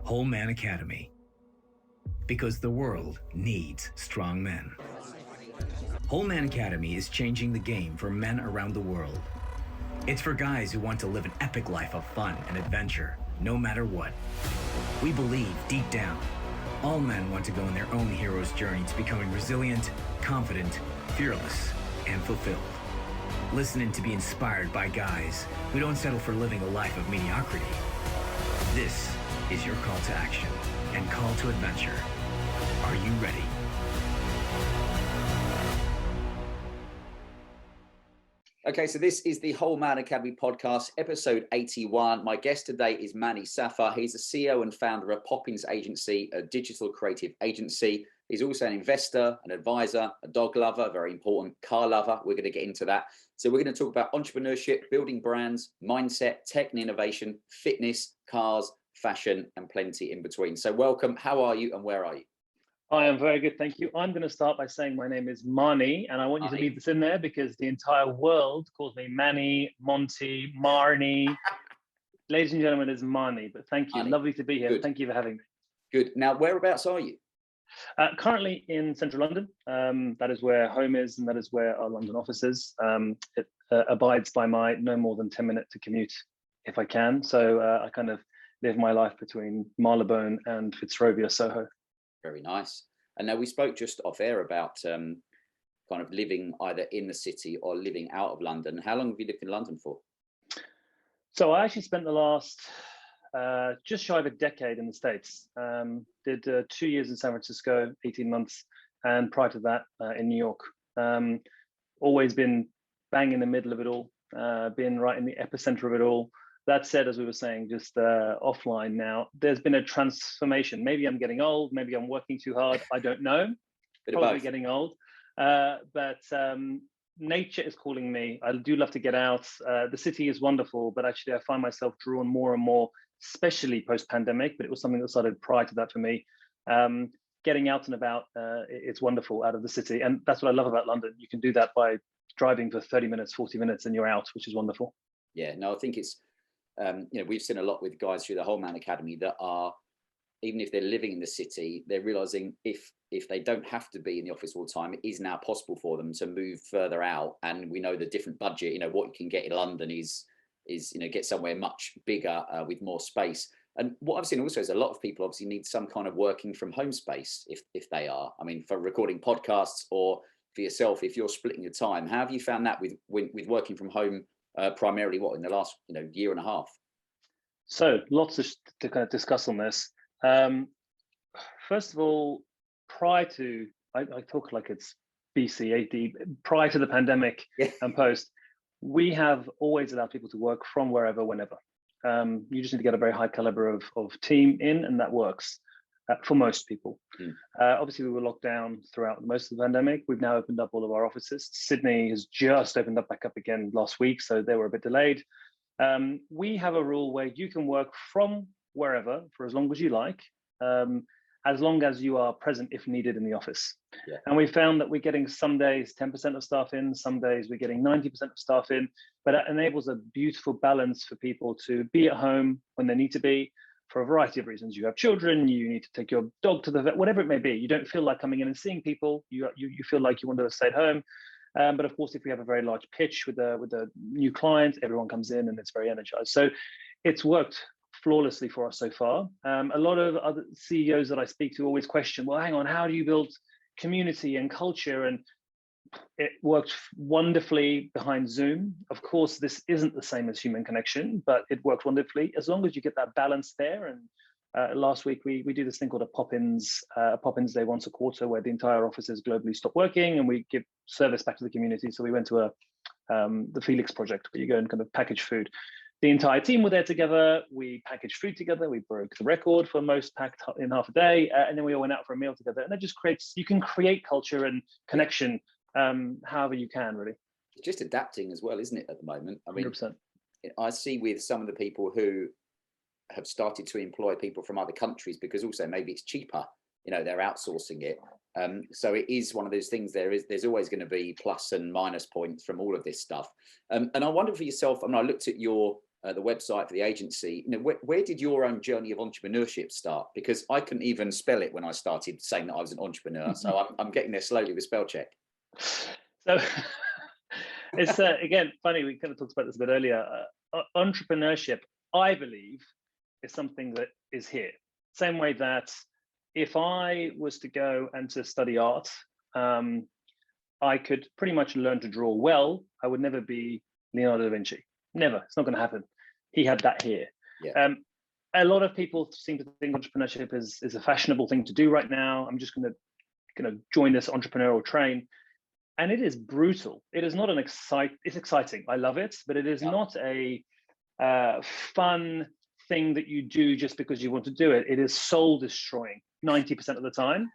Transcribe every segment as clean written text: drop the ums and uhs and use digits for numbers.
Whole Man Academy. Because the world needs strong men. Whole Man Academy is changing the game for men around the world. It's for guys who want to live an epic life of fun and adventure, no matter what. We believe deep down, all men want to go on their own hero's journey to becoming resilient, confident, fearless, and fulfilled. Listen in to be inspired by guys who don't settle for living a life of mediocrity. This is your call to action and call to adventure. Are you ready? Okay, so this is the Whole Man Academy podcast, episode 81. My guest today is Maani Safa. He's the CEO and founder of Poppins Agency, a digital creative agency. He's also an investor, an advisor, a dog lover, very important, car lover. We're going to get into that. So we're going to talk about entrepreneurship, building brands, mindset, tech and innovation, fitness, cars, fashion, and plenty in between. So welcome. How are you and where are you? I am very good, thank you. I'm going to start by saying my name is Maani, and I want you to leave this in there because the entire world calls me Manny, Monty, Marnie. Ladies and gentlemen, it's Maani, but thank you. Maani. Lovely to be here. Good. Thank you for having me. Good. Now, whereabouts are you? Currently in central London. That is where home is, and that is where our London office is. It abides by my no more than 10-minute to commute if I can. So I kind of live my life between Marylebone and Fitzrovia, Soho. Very nice. And now we spoke just off air about kind of living either in the city or living out of London. How long have you lived in London for? So I actually spent the last just shy of a decade in the States. Did 2 years in San Francisco, 18 months, and prior to that in New York. Always been bang in the middle of it all, been right in the epicenter of it all. That said, as we were saying just offline now, there's been a transformation. Maybe I'm getting old, maybe I'm working too hard, I don't know. Probably getting old. But nature is calling me. I do love to get out. The city is wonderful, but actually I find myself drawn more and more, especially post-pandemic, but it was something that started prior to that for me. Getting out and about, it's wonderful out of the city. And that's what I love about London. You can do that by driving for 30 minutes, 40 minutes, and you're out, which is wonderful. Yeah, no, I think it's, we've seen a lot with guys through the Whole Man Academy that are, even if they're living in the city, they're realizing if they don't have to be in the office all the time, it is now possible for them to move further out. And we know the different budget, what you can get in London is get somewhere much bigger with more space. And what I've seen also is a lot of people obviously need some kind of working from home space if they are, for recording podcasts or for yourself, if you're splitting your time. How have you found that with working from home primarily in the last year and a half? So lots to kind of discuss on this. First of all, prior to, I talk like it's BC, AD, prior to the pandemic and post, we have always allowed people to work from wherever, whenever. You just need to get a very high caliber of team in, and that works for most people. Obviously, we were locked down throughout most of the pandemic. We've now opened up all of our offices. Sydney has just opened up back up again last week, so they were a bit delayed. We have a rule where you can work from wherever for as long as you like, as long as you are present if needed in the office. And we found that we're getting some days 10% of staff in, some days we're getting 90% of staff in, but that enables a beautiful balance for people to be at home when they need to be for a variety of reasons. You have children, you need to take your dog to the vet, whatever it may be. You don't feel like coming in and seeing people, you feel like you want to stay at home. But of course, if we have a very large pitch with a new client, everyone comes in and it's very energized. So it's worked flawlessly for us so far. A lot of other CEOs that I speak to always question, well, hang on, how do you build community and culture? And it worked wonderfully behind Zoom. Of course, this isn't the same as human connection, but it worked wonderfully as long as you get that balance there. And last week, we do this thing called a Poppins Day once a quarter, where the entire offices globally stop working and we give service back to the community. So we went to the Felix project, where you go and kind of package food. The entire team were there together. We packaged food together. We broke the record for most packed in half a day. And then we all went out for a meal together. And that just you can create culture and connection however you can, really. It's just adapting as well, isn't it, at the moment? 100%. I see with some of the people who have started to employ people from other countries because also maybe it's cheaper, they're outsourcing it. So it is one of those things. There's always going to be plus and minus points from all of this stuff. And I wonder for yourself, I looked at your the website for the agency, you know, where did your own journey of entrepreneurship start? Because I couldn't even spell it when I started saying that I was an entrepreneur. So I'm getting there slowly with spell check. So it's again funny. We kind of talked about this a bit earlier. Entrepreneurship, I believe, is something that is here. Same way that if I was to go and to study art, I could pretty much learn to draw well. I would never be Leonardo da Vinci. Never. It's not going to happen. He had that here. Yeah. A lot of people seem to think entrepreneurship is a fashionable thing to do right now. I'm just going to join this entrepreneurial train, and it is brutal. It is not it's exciting. I love it, but it is not a fun thing that you do just because you want to do it. It is soul destroying 90% of the time.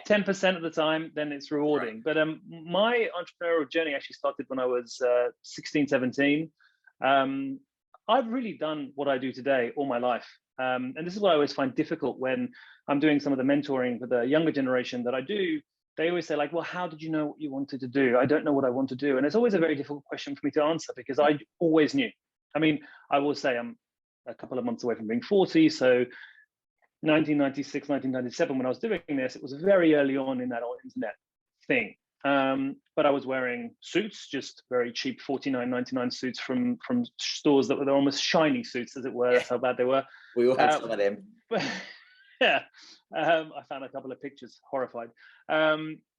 10% of the time, then it's rewarding. Right. But my entrepreneurial journey actually started when I was 16, 17. I've really done what I do today all my life. And this is what I always find difficult when I'm doing some of the mentoring for the younger generation that I do. They always say, like, well, how did you know what you wanted to do? I don't know what I want to do. And it's always a very difficult question for me to answer because I always knew. I mean, I will say I'm a couple of months away from being 40. So 1996, 1997, when I was doing this, it was very early on in that internet thing. But I was wearing suits, just very cheap $49.99 suits from stores that were almost shiny suits, as it were. That's how bad they were. We all had some of them. Yeah, I found a couple of pictures, horrified.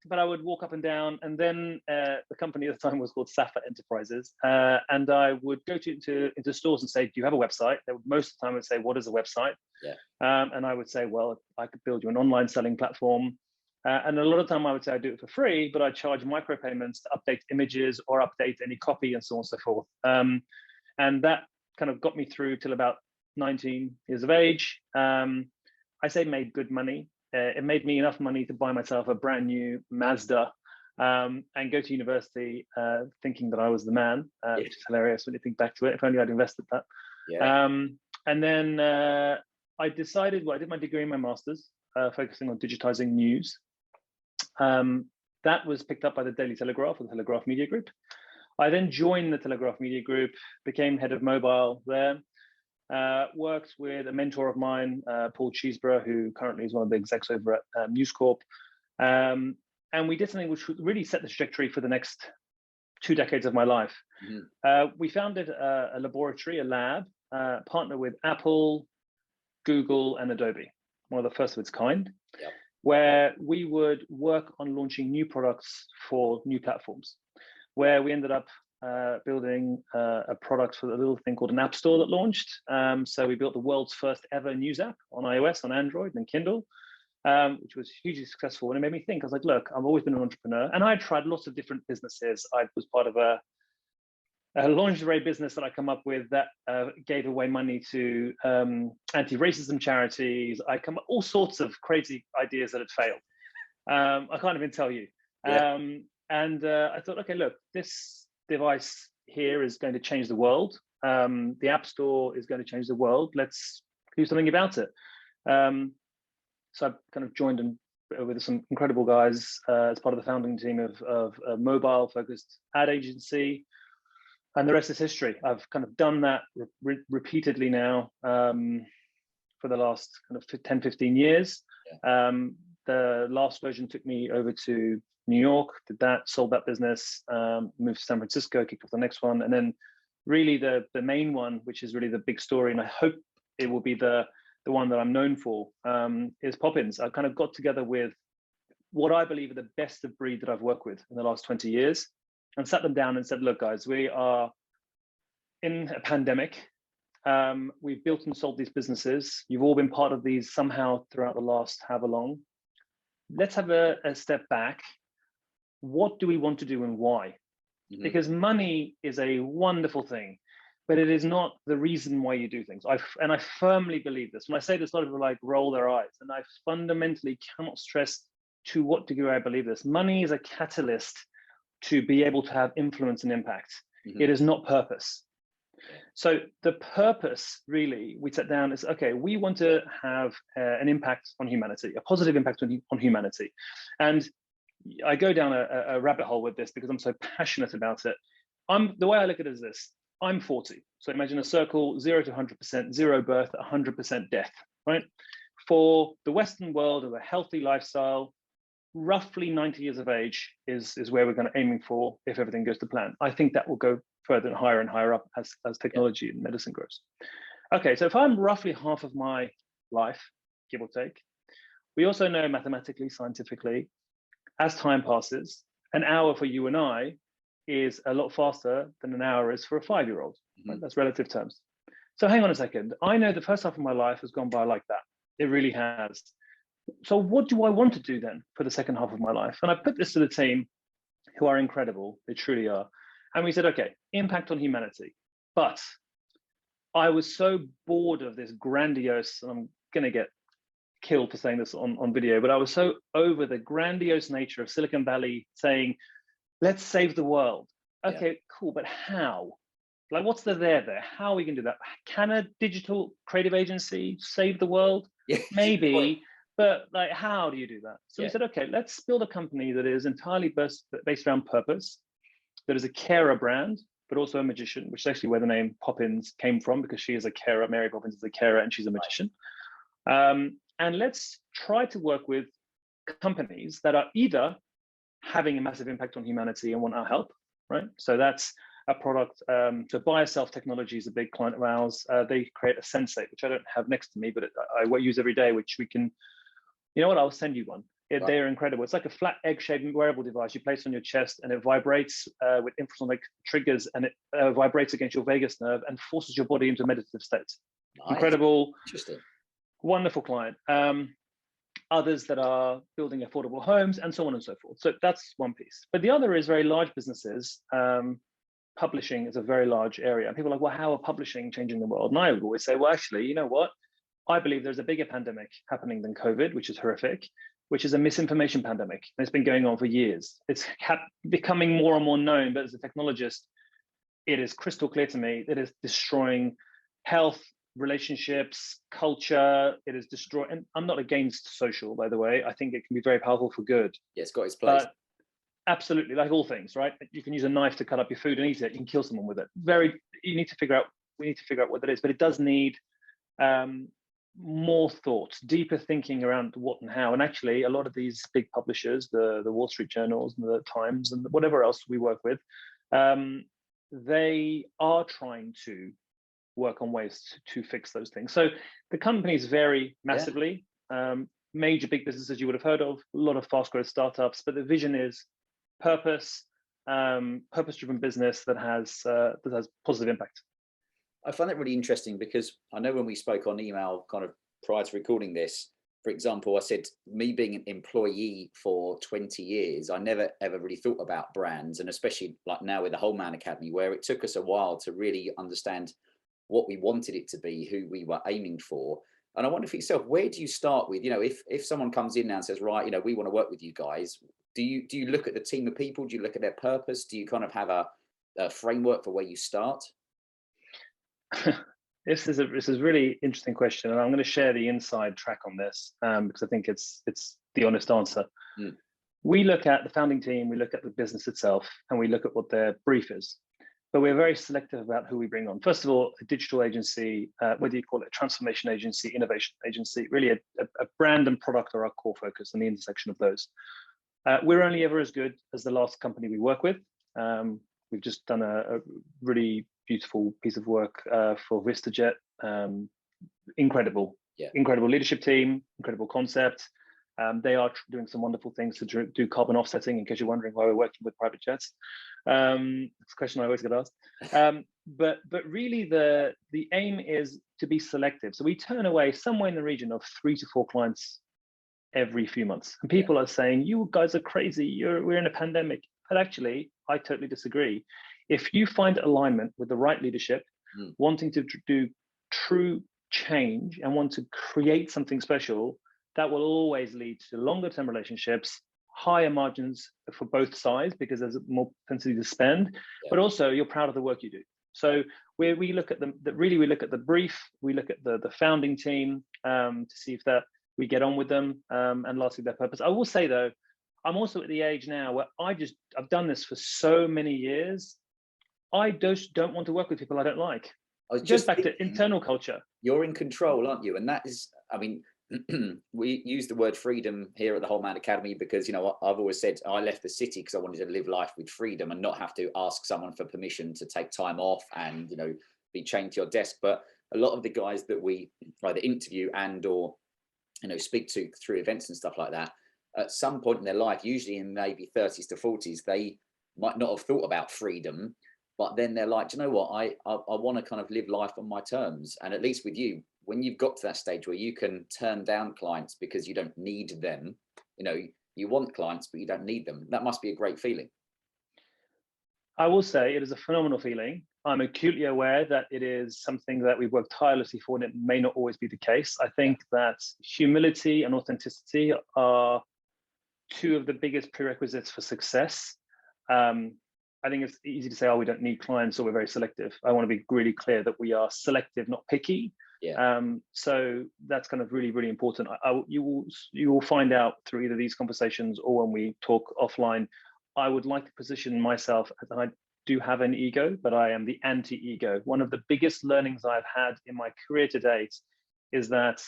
But I would walk up and down, and then the company at the time was called Safa Enterprises, and I would go into stores and say, "Do you have a website?" They would most of the time would say, "What is a website?" Yeah. And I would say, "Well, I could build you an online selling platform." And a lot of the time I would say I do it for free, but I charge micropayments to update images or update any copy and so on and so forth. And that kind of got me through till about 19 years of age. I say made good money. It made me enough money to buy myself a brand new Mazda and go to university thinking that I was the man, which is hilarious when you think back to it. If only I'd invested that. Yeah. And then I decided, well, I did my degree and my master's, focusing on digitizing news. That was picked up by the Daily Telegraph or the Telegraph Media Group. I then joined the Telegraph Media Group, became head of mobile there, worked with a mentor of mine, Paul Cheeseborough, who currently is one of the execs over at News Corp. And we did something which really set the trajectory for the next 2 decades of my life. Mm-hmm. We founded a laboratory, a lab, partner with Apple, Google, and Adobe, one of the first of its kind, where we would work on launching new products for new platforms, where we ended up building a product for a little thing called an app store that launched. So we built the world's first ever news app on iOS, on Android, and Kindle, which was hugely successful. And it made me think, I was like, look, I've always been an entrepreneur, and I had tried lots of different businesses. I was part of a lingerie business that I come up with that gave away money to anti-racism charities. I come up all sorts of crazy ideas that had failed. I can't even tell you. Yeah. And I thought, okay, look, this device here is going to change the world. The App Store is going to change the world. Let's do something about it. So I kind of joined with some incredible guys as part of the founding team of a mobile-focused ad agency. And the rest is history. I've kind of done that repeatedly now for the last kind of 10, 15 years. Yeah. The last version took me over to New York, did that, sold that business, moved to San Francisco, kicked off the next one. And then really the main one, which is really the big story, and I hope it will be the one that I'm known for, is Poppins. I kind of got together with what I believe are the best of breed that I've worked with in the last 20 years. And sat them down and said, look, guys, we are in a pandemic. We've built and sold these businesses. You've all been part of these somehow throughout the last however long. Let's have a step back. What do we want to do and why? Mm-hmm. Because money is a wonderful thing, but it is not the reason why you do things. And I firmly believe this. When I say this, a lot of people like roll their eyes, and I fundamentally cannot stress to what degree I believe this. Money is a catalyst to be able to have influence and impact. Mm-hmm. It is not purpose. So the purpose, really, we sat down is, okay, we want to have an impact on humanity, a positive impact on humanity. And I go down a rabbit hole with this because I'm so passionate about it. The way I look at it is this: I'm 40. So imagine a circle, 0 to 100%, 0 birth, 100% death, right? For the Western world of a healthy lifestyle, roughly 90 years of age is where we're going to aiming for if everything goes to plan. I think that will go further and higher up as technology and medicine grows. Okay, so if I'm roughly half of my life, give or take, we also know mathematically, scientifically, as time passes, an hour for you and I is a lot faster than an hour is for a 5-year-old. Right? That's relative terms. So hang on a second. I know the first half of my life has gone by like that. It really has. So what do I want to do then for the second half of my life? And I put this to the team, who are incredible. They truly are. And we said, okay, impact on humanity. But I was so bored of this grandiose, and I'm going to get killed for saying this on video, but I was so over the grandiose nature of Silicon Valley saying, let's save the world. Okay, cool, but how? Like, what's the there? How are we going to do that? Can a digital creative agency save the world? Yeah. Maybe, but like, how do you do that? So we said, okay, let's build a company that is entirely based around purpose, that is a carer brand, but also a magician, which is actually where the name Poppins came from, because she is a carer. Mary Poppins is a carer and she's a magician. And let's try to work with companies that are either having a massive impact on humanity and want our help, right? So that's a product. So BioSelf Technology is a big client of ours. They create a Sensate, which I don't have next to me, but I use every day, which we can, you know what, I'll send you one. They're incredible. It's like a flat egg-shaped wearable device you place on your chest, and it vibrates with infrasonic triggers, and it vibrates against your vagus nerve and forces your body into a meditative state. Nice. Incredible. Interesting. Wonderful client. Others that are building affordable homes and so on and so forth. So that's one piece. But the other is very large businesses. Publishing is a very large area. And people are like, well, how are publishing changing the world? And I would always say, well, actually, you know what? I believe there's a bigger pandemic happening than COVID, which is horrific, which is a misinformation pandemic. And it's been going on for years. It's becoming more and more known, but as a technologist, it is crystal clear to me that it is destroying health, relationships, culture. It is destroying. And I'm not against social, by the way. I think it can be very powerful for good. Yeah, it's got its place. But absolutely, like all things, right? You can use a knife to cut up your food and eat it. You can kill someone with it. We need to figure out what that is. But it does need more thought, deeper thinking around what and how. And actually, a lot of these big publishers, the Wall Street Journals and the Times and whatever else we work with, they are trying to work on ways to fix those things. So the companies vary massively. Major big businesses you would have heard of, a lot of fast growth startups, but the vision is purpose, purpose-driven business that has positive impact. I find that really interesting, because I know when we spoke on email kind of prior to recording this, for example, I said, me being an employee for 20 years, I never ever really thought about brands, and especially like now with the Whole Man Academy, where it took us a while to really understand what we wanted it to be, who we were aiming for. And I wonder for yourself, where do you start with, you know, if someone comes in now and says, right, you know, we want to work with you guys, do you look at the team of people? Do you look at their purpose? Do you kind of have a framework for where you start? This is a really interesting question, and I'm going to share the inside track on this because I think it's the honest answer. We look at the founding team, we look at the business itself, and we look at what their brief is. But we're very selective about who we bring on. First of all, a digital agency, whether you call it a transformation agency, innovation agency, really a brand and product are our core focus, and the intersection of those. We're only ever as good as the last company we work with. We've just done a really beautiful piece of work for VistaJet. Incredible leadership team, incredible concept. They are doing some wonderful things to do carbon offsetting, in case you're wondering why we're working with private jets. It's a question I always get asked. But really the aim is to be selective. So we turn away somewhere in the region of 3 to 4 clients every few months. And people are saying, you guys are crazy, we're in a pandemic. But actually, I totally disagree. If you find alignment with the right leadership, wanting to do true change and want to create something special, that will always lead to longer term relationships, higher margins for both sides, because there's more propensity to spend, but also you're proud of the work you do. So where we look at we look at the brief, we look at the founding team to see if that we get on with them, and lastly their purpose. I will say though, I'm also at the age now where I've done this for so many years. I don't want to work with people I don't like. I was It goes just back to thinking, internal culture. you're in control, aren't you? And that is, I mean, we use the word freedom here at the Whole Man Academy because, you know, I've always said I left the city because I wanted to live life with freedom and not have to ask someone for permission to take time off and, you know, be chained to your desk. But a lot of the guys that we either interview and or, you know, speak to through events and stuff like that, at some point in their life, usually in maybe 30s to 40s, they might not have thought about freedom, but then they're like, do you know what, I want to kind of live life on my terms. And at least with you, when you've got to that stage where you can turn down clients because you don't need them, you know, you want clients but you don't need them, that must be a great feeling. I will say it is a phenomenal feeling. I'm acutely aware that it is something that we've worked tirelessly for, and it may not always be the case. I think that humility and authenticity are two of the biggest prerequisites for success. I think it's easy to say, oh, we don't need clients, or we're very selective. I want to be really clear that we are selective, not picky. Yeah. So that's kind of really, really important. You will find out through either these conversations or when we talk offline. I would like to position myself as, I do have an ego, but I am the anti-ego. One of the biggest learnings I've had in my career to date is that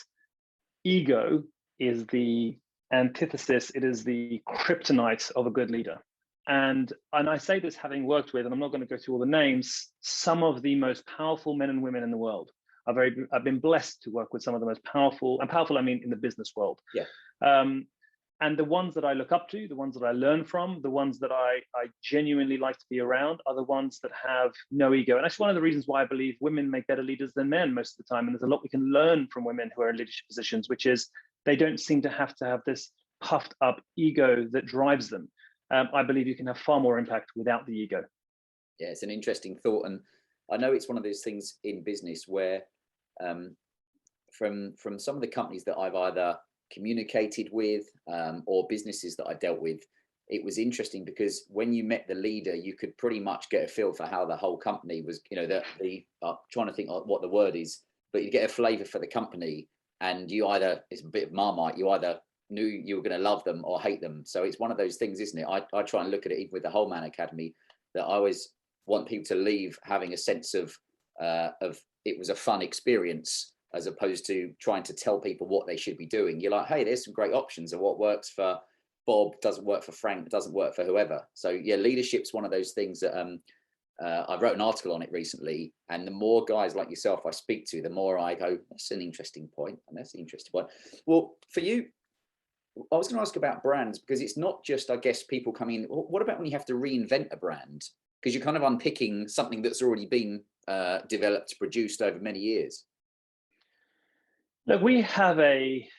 ego is the antithesis, it is the kryptonite of a good leader. And I say this having worked with, and I'm not going to go through all the names, some of the most powerful men and women in the world. I've been blessed to work with some of the most powerful, and powerful I mean in the business world. Yeah. And the ones that I look up to, the ones that I learn from, the ones that I genuinely like to be around are the ones that have no ego. And that's one of the reasons why I believe women make better leaders than men most of the time. And there's a lot we can learn from women who are in leadership positions, which is they don't seem to have this puffed up ego that drives them. I believe you can have far more impact without the ego. Yeah, it's an interesting thought. And I know it's one of those things in business where from some of the companies that I've either communicated with or businesses that I dealt with, it was interesting because when you met the leader, you could pretty much get a feel for how the whole company was, you know, trying to think what the word is, but you get a flavor for the company, and you either, it's a bit of Marmite, you either knew you were going to love them or hate them. So it's one of those things, isn't it? I try and look at it even with the Whole Man Academy, that I always want people to leave having a sense of it was a fun experience, as opposed to trying to tell people what they should be doing. You're like, hey, there's some great options, and what works for Bob doesn't work for Frank, doesn't work for whoever. So yeah, leadership's one of those things that I wrote an article on it recently, and the more guys like yourself I speak to, the more I go, that's an interesting point, and that's an interesting point. Well, for you, I was going to ask about brands, because it's not just, I guess, people coming in. What about when you have to reinvent a brand? Because you're kind of unpicking something that's already been developed, produced over many years. Look, we have a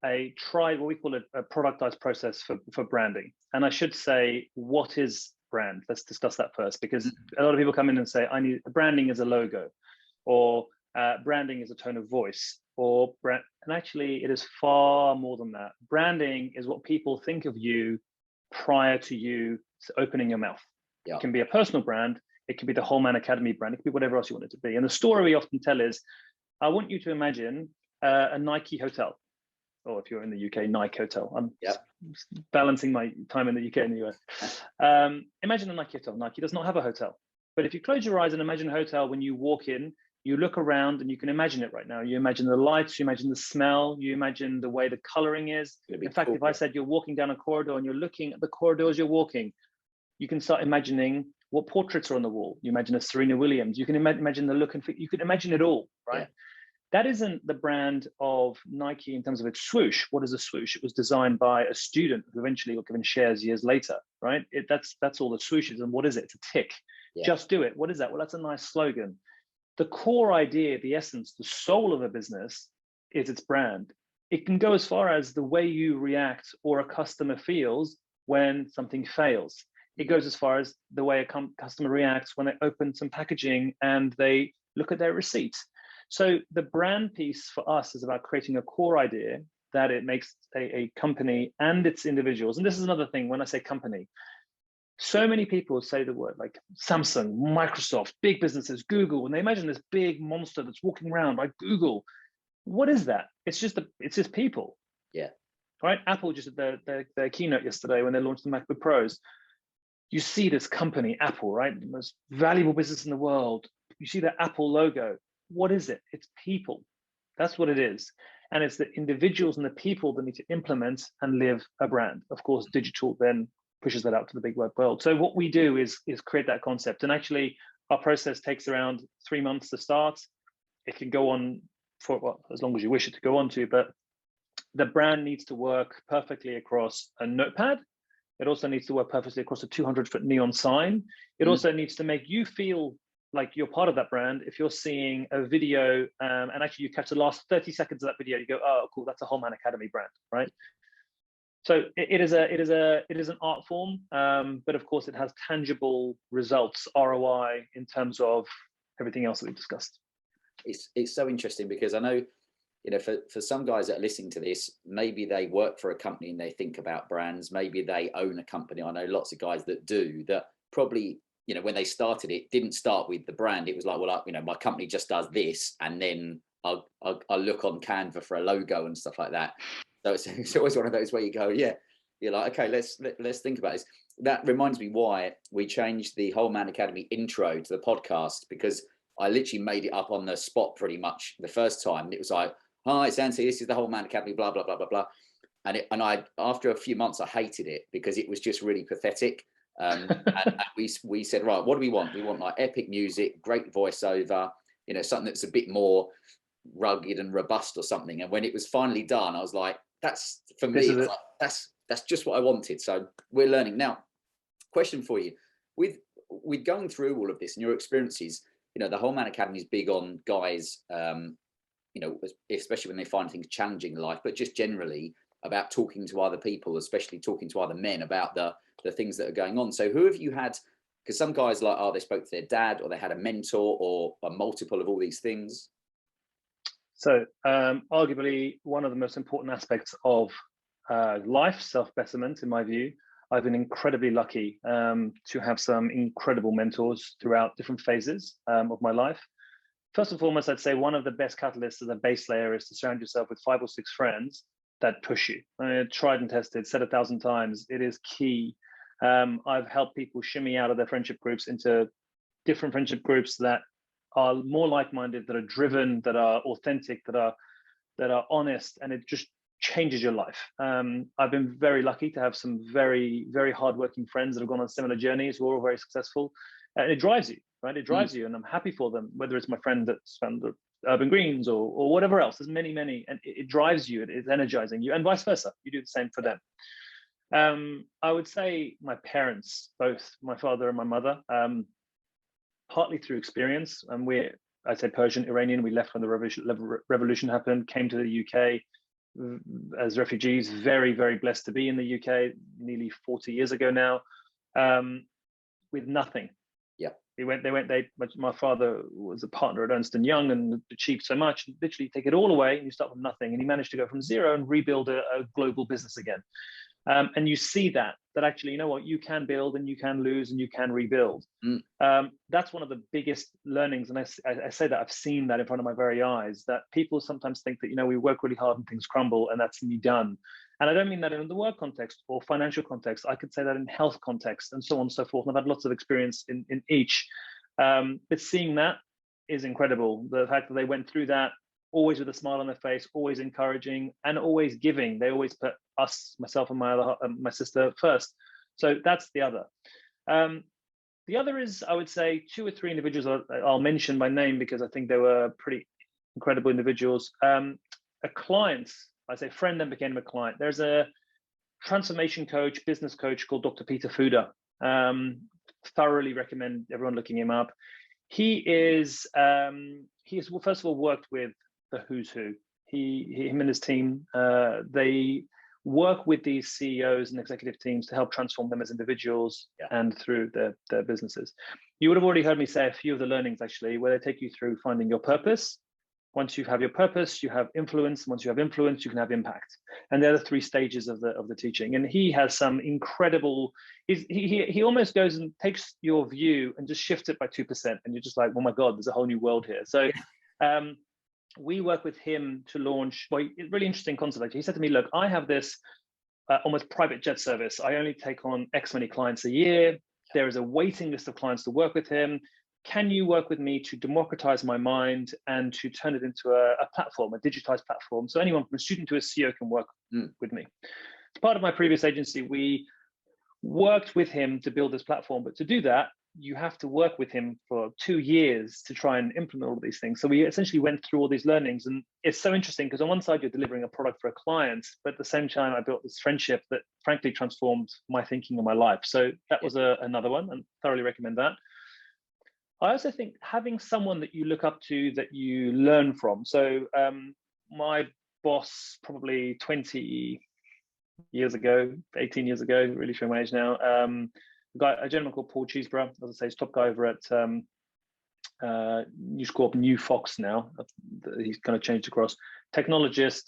what we call a productized process for branding. And I should say, what is brand? Let's discuss that first, because a lot of people come in and say, branding is a logo, or branding is a tone of voice, or brand. And actually, it is far more than that. Branding is what people think of you prior to you opening your mouth. Yeah. It can be a personal brand. It can be the Whole Man Academy brand. It can be whatever else you want it to be. And the story we often tell is, I want you to imagine a Nike hotel, or if you're in the UK, Nike hotel. I'm balancing my time in the UK and the US. Imagine a Nike hotel. Nike does not have a hotel. But if you close your eyes and imagine a hotel, when you walk in, you look around and you can imagine it right now. You imagine the lights, you imagine the smell, you imagine the way the coloring is. In fact, if I said you're walking down a corridor and you're looking at the corridor as you're walking, you can start imagining what portraits are on the wall. You imagine a Serena Williams. You can imagine the look and feel. You can imagine it all, right? Yeah. That isn't the brand of Nike in terms of its swoosh. What is a swoosh? It was designed by a student who eventually got given shares years later, right? That's all the swoosh is. And what is it? It's a tick. Yeah. Just do it. What is that? Well, that's a nice slogan. The core idea, the essence, the soul of a business is its brand. It can go as far as the way you react or a customer feels when something fails. It goes as far as the way a customer reacts when they open some packaging and they look at their receipt. So the brand piece for us is about creating a core idea that it makes a company and its individuals. And this is another thing when I say company. So many people say the word like Samsung, Microsoft, big businesses, Google, and they imagine this big monster that's walking around like Google. What is that? It's just people. Yeah. Right. Apple just did their keynote yesterday when they launched the MacBook Pros. you see this company, Apple, right? The most valuable business in the world. You see the Apple logo. What is it? It's people. That's what it is. And it's the individuals and the people that need to implement and live a brand. Of course, digital then pushes that out to the big wide world. So what we do is create that concept. And actually, our process takes around 3 months to start. It can go on for, well, as long as you wish it to go on to, but the brand needs to work perfectly across a notepad. It also needs to work perfectly across a 200-foot neon sign. It also needs to make you feel like you're part of that brand. If you're seeing a video and actually you catch the last 30 seconds of that video, you go, oh, cool, that's a Whole Man Academy brand, right? So it is an art form, but of course it has tangible results, ROI, in terms of everything else that we've discussed. It's so interesting because I know, you know, for some guys that are listening to this, maybe they work for a company and they think about brands. Maybe they own a company. I know lots of guys that do that. Probably, you know, when they started, it didn't start with the brand. It was like, well, you know, my company just does this, and then I'll look on Canva for a logo and stuff like that. So it's always one of those where you go, yeah, you're like, okay, let's think about this. That reminds me why we changed the Whole Man Academy intro to the podcast, because I literally made it up on the spot pretty much the first time. It was like, hi, it's Anthony, this is the Whole Man Academy, blah, blah, blah, blah, blah. And I, after a few months, I hated it because it was just really pathetic. And we said, right, what do we want? We want like epic music, great voiceover, you know, something that's a bit more rugged and robust or something. And when it was finally done, I was like, that's, for me, like, that's just what I wanted. So we're learning. Now, question for you. With going through all of this and your experiences, you know, the Whole Man Academy is big on guys, you know, especially when they find things challenging in life, but just generally about talking to other people, especially talking to other men about the things that are going on. So who have you had? Because some guys like, oh, they spoke to their dad, or they had a mentor, or a multiple of all these things. So arguably one of the most important aspects of life, self-betterment, in my view, I've been incredibly lucky to have some incredible mentors throughout different phases of my life. First and foremost, I'd say one of the best catalysts as a base layer is to surround yourself with 5 or 6 friends that push you. Tried and tested, said 1,000 times, it is key. I've helped people shimmy out of their friendship groups into different friendship groups that are more like-minded, that are driven, that are authentic, that are honest, and it just changes your life. I've been very lucky to have some very, very hardworking friends that have gone on similar journeys who are all very successful, and it drives you, right? It drives you, and I'm happy for them, whether it's my friend that's found the Urban Greens or whatever else. There's many, and it drives you, it's energizing you, and vice versa. You do the same for them. I would say my parents, both my father and my mother, partly through experience, and I'd say Persian, Iranian. We left when the revolution happened, came to the UK as refugees, very, very blessed to be in the UK nearly 40 years ago now, with nothing. Yeah. My father was a partner at Ernst & Young and achieved so much, literally take it all away and you start with nothing. And he managed to go from zero and rebuild a global business again. And you see that actually, you know what, you can build and you can lose and you can rebuild. That's one of the biggest learnings. And I say that I've seen that in front of my very eyes, that people sometimes think that, you know, we work really hard and things crumble and that's me done. And I don't mean that in the work context or financial context. I could say that in health context and so on and so forth. And I've had lots of experience in each. But seeing that is incredible. The fact that they went through that, always with a smile on their face, always encouraging and always giving. They always put myself and my sister first. So that's the other. The other is, I would say, 2 or 3 individuals I'll mention by name because I think they were pretty incredible individuals. A client, I say friend, then became a client. There's a transformation coach, business coach called Dr. Peter Fuda. Thoroughly recommend everyone looking him up. He has first of all worked with the who's who. Him and his team, they work with these CEOs and executive teams to help transform them as individuals and through their businesses. You would have already heard me say a few of the learnings actually, where they take you through finding your purpose. Once you have your purpose, you have influence. Once you have influence, you can have impact. And they're the 3 stages of the teaching. And he has some incredible, he almost goes and takes your view and just shifts it by 2%. And you're just like, oh my God, there's a whole new world here. So we work with him to launch a really interesting concept. Actually. He said to me, look, I have this almost private jet service. I only take on X many clients a year. There is a waiting list of clients to work with him. Can you work with me to democratize my mind and to turn it into a platform, a digitized platform, so anyone from a student to a CEO can work with me? As part of my previous agency, we worked with him to build this platform, but to do that, you have to work with him for 2 years to try and implement all of these things. So we essentially went through all these learnings, and it's so interesting because on one side you're delivering a product for a client, but at the same time I built this friendship that frankly transformed my thinking and my life. So that was another one, and thoroughly recommend that. I also think having someone that you look up to, that you learn from. So my boss, probably 20 years ago, 18 years ago, really showing my age now, a gentleman called Paul Cheeseborough, as I say, he's top guy over at News Corp, New Fox now. He's kind of changed across. Technologist.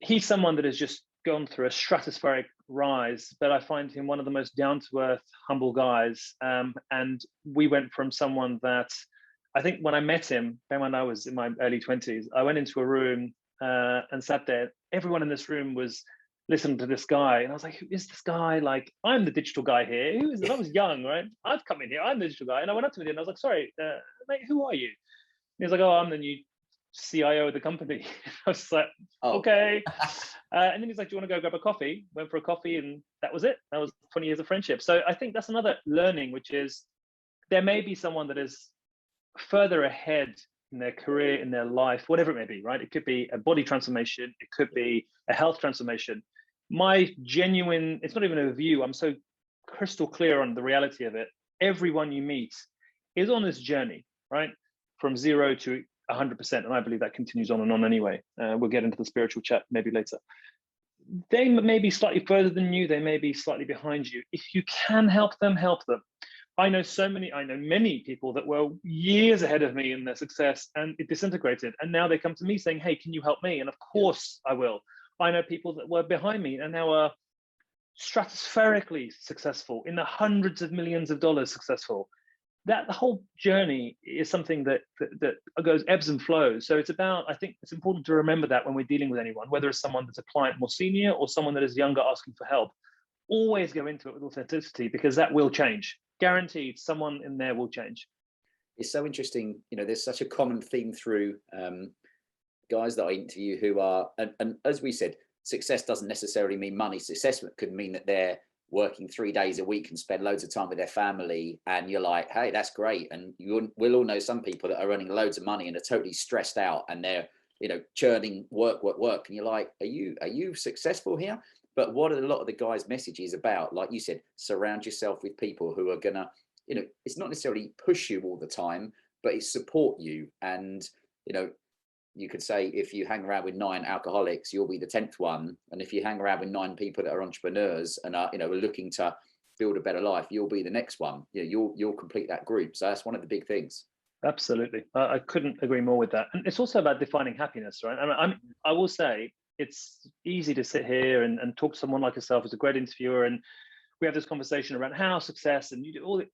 He's someone that has just gone through a stratospheric rise, but I find him one of the most down-to-earth, humble guys. And we went from someone that, I think when I met him, when I was in my early 20s, I went into a room and sat there. Everyone in this room was listening to this guy. And I was like, who is this guy? Like, I'm the digital guy here. Who is this? I was young, right? I've come in here. I'm the digital guy. And I went up to him and I was like, sorry, mate, who are you? And he was like, oh, I'm the new CIO of the company. I was like, okay. And then he's like, do you want to go grab a coffee? Went for a coffee, and that was it. That was 20 years of friendship. So I think that's another learning, which is there may be someone that is further ahead in their career, in their life, whatever it may be, right? It could be a body transformation. It could be a health transformation. My genuine, it's not even a view. I'm so crystal clear on the reality of it. Everyone you meet is on this journey, right? From 0 to 100%. And I believe that continues on and on anyway. We'll get into the spiritual chat maybe later. They may be slightly further than you. They may be slightly behind you. If you can help them, help them. I know many people that were years ahead of me in their success, and it disintegrated. And now they come to me saying, hey, can you help me? And of course I will. I know people that were behind me and now are stratospherically successful, in the hundreds of millions of dollars successful. That the whole journey is something that goes ebbs and flows. So it's about, I think it's important to remember that when we're dealing with anyone, whether it's someone that's a client more senior or someone that is younger asking for help, always go into it with authenticity, because that will change. Guaranteed, someone in there will change. It's so interesting. You know, there's such a common theme through guys that I interview who are, and as we said, success doesn't necessarily mean money. Success could mean that they're working 3 days a week and spend loads of time with their family, and you're like, hey, that's great. And we'll all know some people that are earning loads of money and are totally stressed out, and they're, you know, churning work, and you're like, are you successful here? But what a lot of the guys' message is about, like you said, surround yourself with people who are gonna, you know, it's not necessarily push you all the time, but it's support you. And, you know, you could say if you hang around with 9 alcoholics, you'll be the 10th one. And if you hang around with 9 people that are entrepreneurs and are, you know, are looking to build a better life, you'll be the next one. You know, you'll complete that group. So that's one of the big things. Absolutely. I couldn't agree more with that. And it's also about defining happiness, right? I will say it's easy to sit here and talk to someone like yourself who's a great interviewer, and we have this conversation around how success, and you do all it.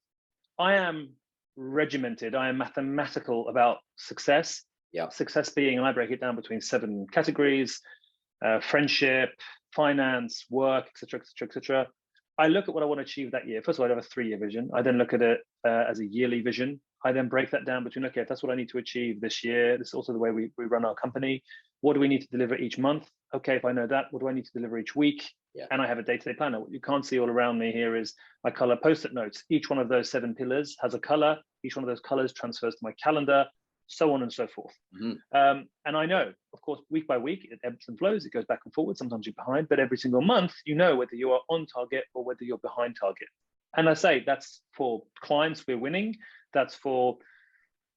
I am regimented. I am mathematical about success. Yeah. Success being, and I break it down between 7 categories: friendship, finance, work, etc., etc., etc. I look at what I want to achieve that year. First of all, I have a 3-year vision. I then look at it as a yearly vision. I then break that down between, okay, if that's what I need to achieve this year, this is also the way we run our company. What do we need to deliver each month? Okay, if I know that, what do I need to deliver each week? Yeah. And I have a day-to-day planner. What you can't see all around me here is my color Post-it notes. Each one of those 7 pillars has a color. Each one of those colors transfers to my calendar, so on and so forth. Mm-hmm. And I know, of course, week by week, it ebbs and flows. It goes back and forward. Sometimes you're behind, but every single month, you know whether you are on target or whether you're behind target. And I say that's for clients we're winning. That's for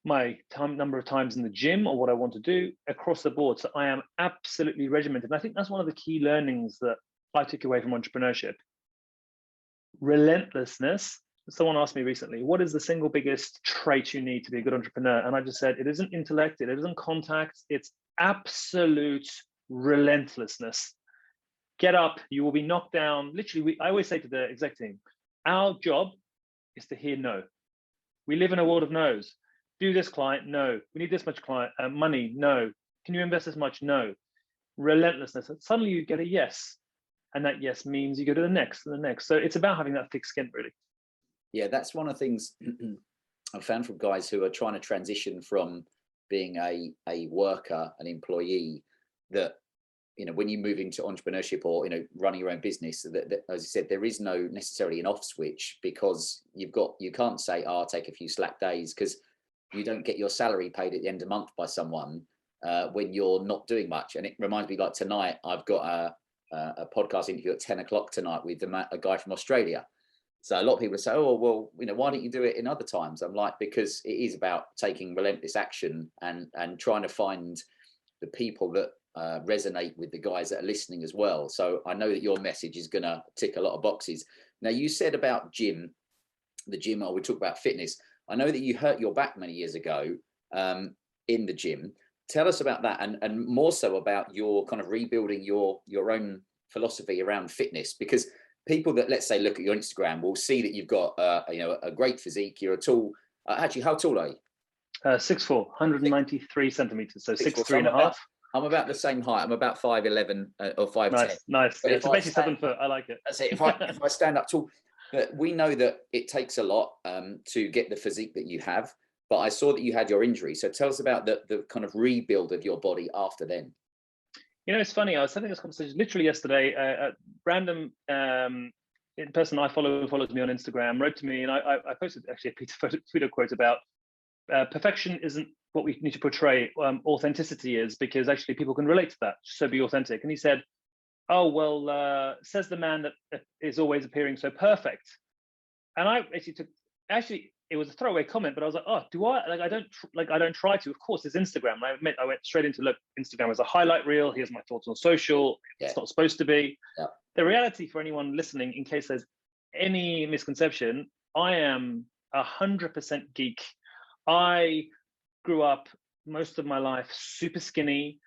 my number of times in the gym or what I want to do across the board. So I am absolutely regimented. And I think that's one of the key learnings that I took away from entrepreneurship. Relentlessness. Someone asked me recently, what is the single biggest trait you need to be a good entrepreneur? And I just said, it isn't intellect, it isn't contact, it's absolute relentlessness. Get up, you will be knocked down. Literally, I always say to the exec team, our job is to hear no. We live in a world of no's. Do this, client, no. We need this much client money, no. Can you invest this much? No. Relentlessness. And suddenly you get a yes. And that yes means you go to the next and the next. So it's about having that thick skin, really. Yeah, that's one of the things I've found from guys who are trying to transition from being a worker, an employee, that, you know, when you move into entrepreneurship or, you know, running your own business, that as you said, there is no necessarily an off switch, because you can't say, oh, I'll take a few slack days, because you don't get your salary paid at the end of the month by someone when you're not doing much. And it reminds me, like tonight, I've got a podcast interview at 10 o'clock tonight with a guy from Australia. So a lot of people say, oh, well, you know, why don't you do it in other times? I'm like, because it is about taking relentless action and trying to find the people that resonate with the guys that are listening as well. So I know that your message is going to tick a lot of boxes. Now, you said about the gym, or we talk about fitness. I know that you hurt your back many years ago in the gym. Tell us about that, and more so about your kind of rebuilding your own philosophy around fitness, because people that, let's say, look at your Instagram will see that you've got you know, a great physique. You're a tall, actually, how tall are you? 6'4", 193 centimeters, so 6'3.5". I'm about the same height. I'm about 5'11" or 5'10". Nice. But it's basically 7 foot. I like it. That's it. If I stand up tall, but we know that it takes a lot to get the physique that you have. But I saw that you had your injury. So tell us about the kind of rebuild of your body after then. You know, it's funny. I was having this conversation literally yesterday. A random person I follow, who follows me on Instagram, wrote to me, and I posted actually a Twitter quote about perfection isn't what we need to portray. Authenticity is, because actually people can relate to that. So be authentic. And he said, "Oh well, says the man that is always appearing so perfect." And I actually it was a throwaway comment, but I was like, oh, do I like? I don't try to. Of course, it's Instagram. I admit, I went straight into, look, Instagram as a highlight reel. Here's my thoughts on social. It's not supposed to be. Yeah. The reality for anyone listening, in case there's any misconception, I am 100% geek. I grew up most of my life super skinny.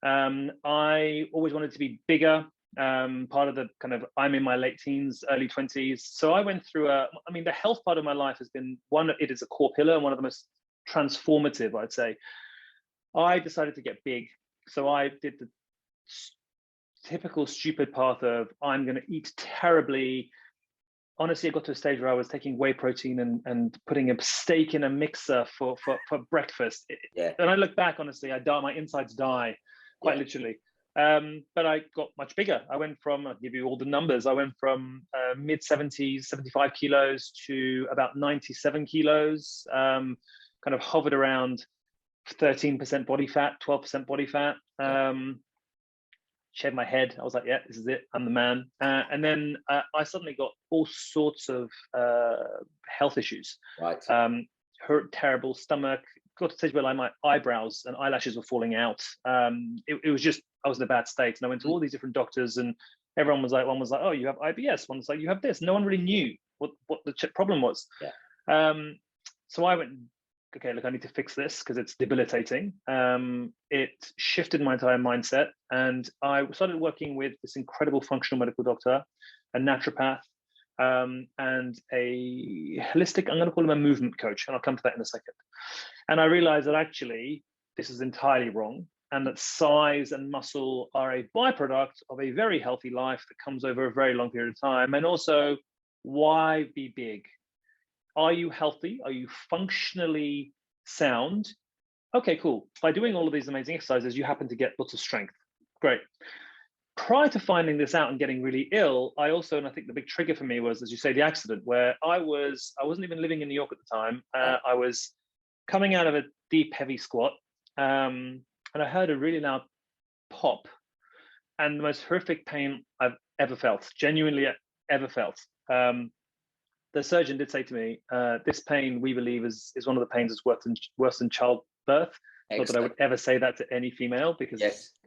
I always wanted to be bigger. Part of the kind of, I'm in my late teens, early 20s. So I went through the health part of my life has been it is a core pillar and one of the most transformative, I'd say. I decided to get big. So I did the typical stupid path of, I'm going to eat terribly. Honestly, I got to a stage where I was taking whey protein and putting a steak in a mixer for breakfast. And I look back, honestly, my insides die, quite literally. But I got much bigger. I went from, I'll give you all the numbers. I went from mid 70s, 75 kilos to about 97 kilos, kind of hovered around 13% body fat, 12% body fat. Shaved my head. I was like, yeah, this is it. I'm the man. And then I suddenly got all sorts of health issues. Right. Hurt, terrible stomach. Got to the stage where like my eyebrows and eyelashes were falling out. It was just, I was in a bad state, and I went to all these different doctors, and everyone was like, one was like, oh, you have IBS. One was like, you have this. No one really knew what the problem was. Yeah. So I went, okay, look, I need to fix this because it's debilitating. It shifted my entire mindset, and I started working with this incredible functional medical doctor, a naturopath, and a holistic, I'm going to call him a movement coach, and I'll come to that in a second. And I realized that actually this is entirely wrong, and that size and muscle are a byproduct of a very healthy life that comes over a very long period of time. And also, why be big? Are you healthy? Are you functionally sound? Okay, cool. By doing all of these amazing exercises, you happen to get lots of strength. Great. Prior to finding this out and getting really ill, I also, and I think the big trigger for me was, as you say, the accident, where I wasn't even living in New York at the time. I was coming out of a deep, heavy squat, and I heard a really loud pop, and the most horrific pain I've ever felt, genuinely ever felt. The surgeon did say to me, this pain, we believe, is one of the pains that's worse than childbirth. Not that I would ever say that to any female, because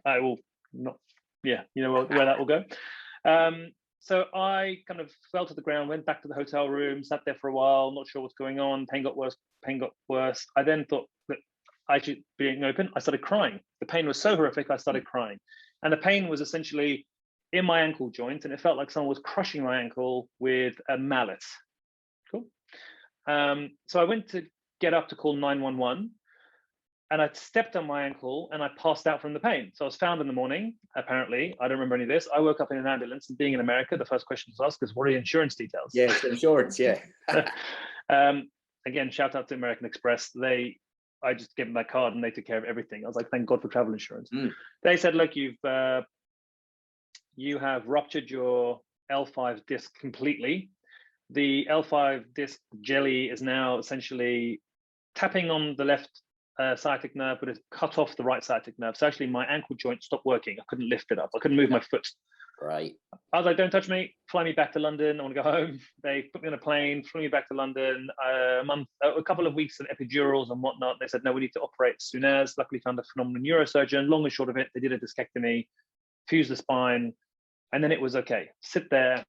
I will not, you know where that will go. So I kind of fell to the ground, went back to the hotel room, sat there for a while, not sure what's going on. Pain got worse. I then thought that I should be open. I started crying. The pain was so horrific, I started crying. And the pain was essentially in my ankle joint, and it felt like someone was crushing my ankle with a mallet. Cool. So I went to get up to call 911. and I stepped on my ankle and I passed out from the pain. So I was found in the morning, apparently. I don't remember any of this. I woke up in an ambulance, and being in America, the first question to ask is, what are your insurance details? Yeah, it's insurance, yeah. Again, shout out to American Express. I just gave them that card and they took care of everything. I was like, thank God for travel insurance. They said, look, you have ruptured your L5 disc completely. The L5 disc jelly is now essentially tapping on the left sciatic nerve, but it's cut off the right sciatic nerve. So actually my ankle joint stopped working. I couldn't lift it up. I couldn't move my foot. Right. I was like, don't touch me. Fly me back to London. I want to go home. They put me on a plane, flew me back to London. A couple of weeks of epidurals and whatnot. They said, no, we need to operate as soon as. Luckily found a phenomenal neurosurgeon. Long and short of it, they did a discectomy, fused the spine, and then it was okay. Sit there.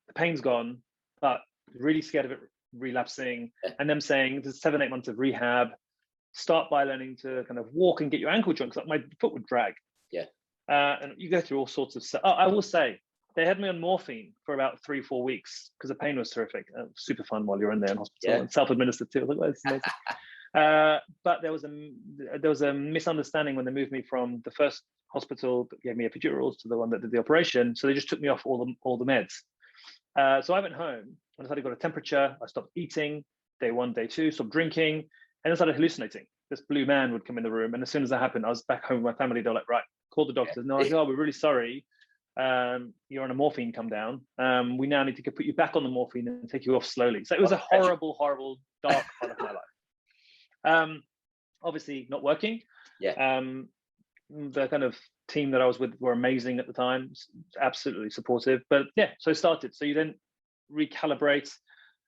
The pain's gone, but really scared of it relapsing. And them saying, there's 7-8 months of rehab. Start by learning to kind of walk and get your ankle joint, because my foot would drag. Yeah. And you go through all sorts of stuff. I will say, they had me on morphine for about 3-4 weeks because the pain was terrific. Super fun while you're in there in hospital, and self-administered too. I was like, well, this is amazing. But there was a misunderstanding when they moved me from the first hospital that gave me epidurals to the one that did the operation. So they just took me off all the meds. So I went home and I started got a temperature. I stopped eating day 1, day 2, stopped drinking, and I started hallucinating. This blue man would come in the room, and as soon as that happened, I was back home with my family. They were like, right, call the doctors. No, I go, oh, we're really sorry. You're on a morphine come down. We now need to put you back on the morphine and take you off slowly. So it was a horrible, dark part of my life. Obviously not working. Yeah. The kind of team that I was with were amazing at the time, absolutely supportive. But yeah, so I started. So you then recalibrate.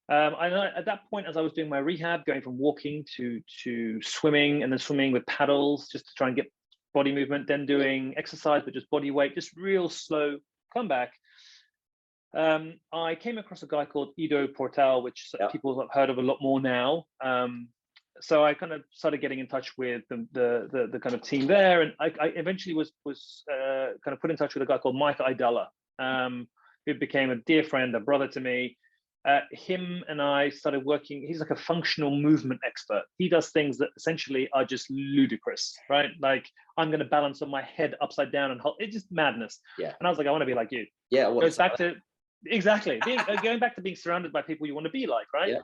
At that point, as I was doing my rehab, going from walking to swimming, and then swimming with paddles just to try and get body movement, then doing exercise, but just body weight, just real slow comeback. I came across a guy called Ido Portal, which people have heard of a lot more now. So I kind of started getting in touch with the kind of team there, and I eventually was kind of put in touch with a guy called Mike Idala, who became a dear friend, a brother to me. Him and I started working. He's like a functional movement expert. He does things that essentially are just ludicrous, right? Like, I'm going to balance on my head upside down and hold. It's just madness. Yeah. And I was like, I want to be like you. Yeah. Goes back to exactly going back to being surrounded by people you want to be like, right? Yeah.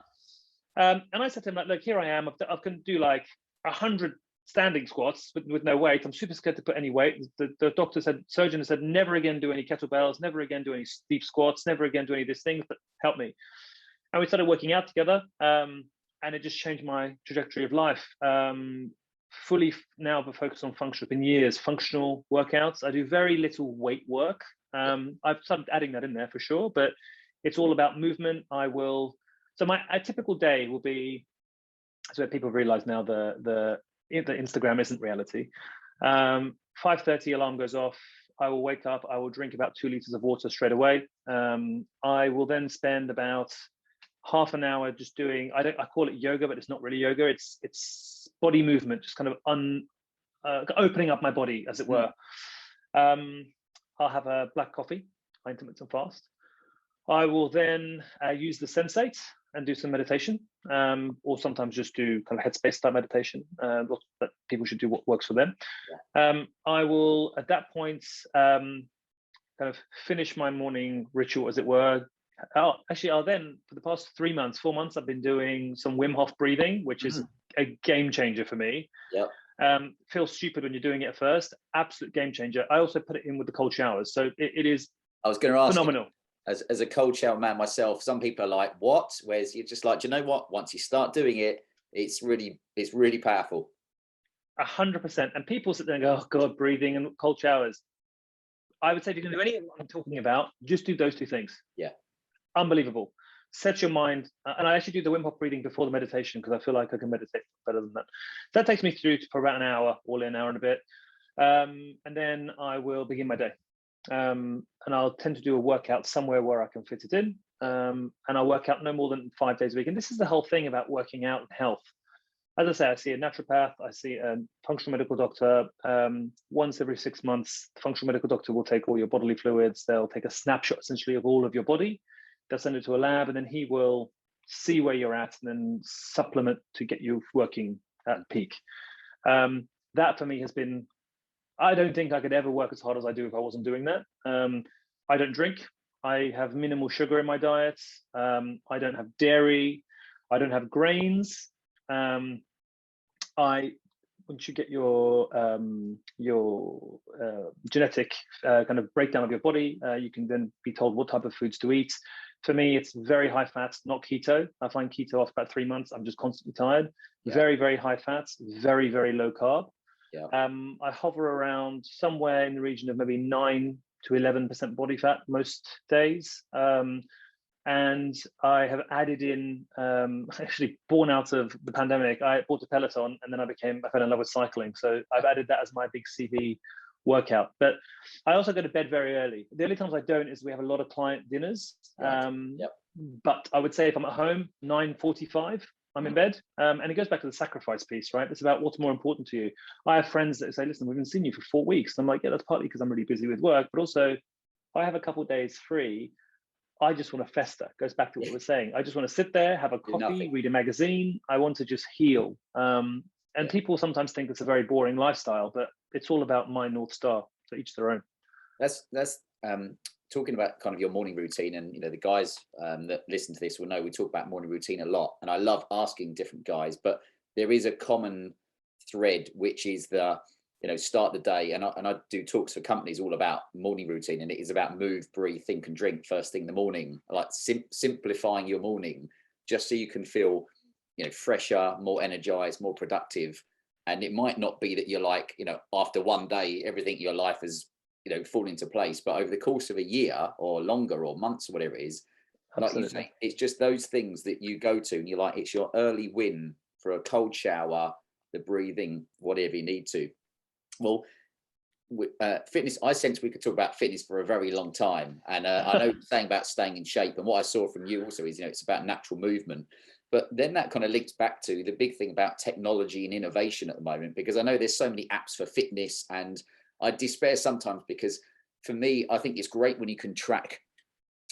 And I said to him, like, look, here I am. I can do like 100 standing squats with no weight. I'm super scared to put any weight. The doctor said, surgeon said, never again do any kettlebells, never again do any deep squats, never again do any of these things, but help me. And we started working out together, and it just changed my trajectory of life. Fully now focused on functional, been years, functional workouts. I do very little weight work. I've started adding that in there for sure, but it's all about movement. So a typical day will be, so people realize now the Instagram isn't reality. 5:30 alarm goes off. I will wake up. I will drink about 2 liters of water straight away. I will then spend about half an hour just doing, I call it yoga, but it's not really yoga. It's body movement, just kind of opening up my body, as it were. I'll have a black coffee, intermittent fast. I will then use the Sensate and do some meditation, or sometimes just do kind of headspace type meditation. That people should do what works for them. Yeah. I will, at that point, kind of finish my morning ritual, as it were. I'll then, for the past 4 months, I've been doing some Wim Hof breathing, which is a game changer for me. Yeah. Feels stupid when you're doing it at first. Absolute game changer. I also put it in with the cold showers, so it is. I was going to ask. Phenomenal. As a cold shower man myself, some people are like, "What?" Whereas you're just like, do you know what? Once you start doing it, it's really powerful. 100%. And people sit there and go, "Oh God, breathing and cold showers." I would say if you're going to do anything I'm talking about, just do those 2 things. Yeah. Unbelievable. Set your mind, and I actually do the Wim Hof breathing before the meditation because I feel like I can meditate better than that. So that takes me through for about an hour, all in an hour and a bit, and then I will begin my day. And I'll tend to do a workout somewhere where I can fit it in, and I'll work out no more than 5 days a week. And this is the whole thing about working out and health. As I say, I see a naturopath, I see a functional medical doctor. Once every 6 months, the functional medical doctor will take all your bodily fluids. They'll take a snapshot essentially of all of your body. They'll send it to a lab, and then he will see where you're at and then supplement to get you working at peak. That for me has been, I don't think I could ever work as hard as I do if I wasn't doing that. I don't drink. I have minimal sugar in my diet. I don't have dairy. I don't have grains. Once you get your genetic kind of breakdown of your body, you can then be told what type of foods to eat. For me, it's very high fats, not keto. I find keto after about 3 months, I'm just constantly tired. Yeah. Very, very high fats, very, very low carb. Yeah. I hover around somewhere in the region of maybe 9 to 11% body fat most days. And I have added in, actually born out of the pandemic, I bought a Peloton and then I fell in love with cycling. So I've added that as my big CV workout. But I also go to bed very early. The only times I don't is we have a lot of client dinners. Right. Yep. But I would say if I'm at home, 9:45, I'm in bed. And it goes back to the sacrifice piece, right? It's about what's more important to you. I have friends that say, listen, we haven't seen you for 4 weeks. And I'm like, yeah, that's partly because I'm really busy with work, but also I have a couple of days free. I just want to fester. Goes back to what we were saying. I just want to sit there, have a coffee, read a magazine. I want to just heal. And people sometimes think it's a very boring lifestyle, but it's all about my North Star. So each their own. That's talking about kind of your morning routine, and the guys that listen to this will know we talk about morning routine a lot. And I love asking different guys, but there is a common thread, which is the start the day, and I do talks for companies all about morning routine, and it is about move, breathe, think and drink first thing in the morning, like simplifying your morning just so you can feel fresher, more energized, more productive. And it might not be that you're like after one day everything in your life has fallen into place, but over the course of a year or longer or months or whatever it is, like you say, it's just those things that you go to and you're like, it's your early win for a cold shower, the breathing, whatever you need to. Well, fitness, I sense we could talk about fitness for a very long time. And I know saying about staying in shape, and what I saw from you also is, it's about natural movement. But then that kind of links back to the big thing about technology and innovation at the moment, because I know there's so many apps for fitness, and I despair sometimes because for me, I think it's great when you can track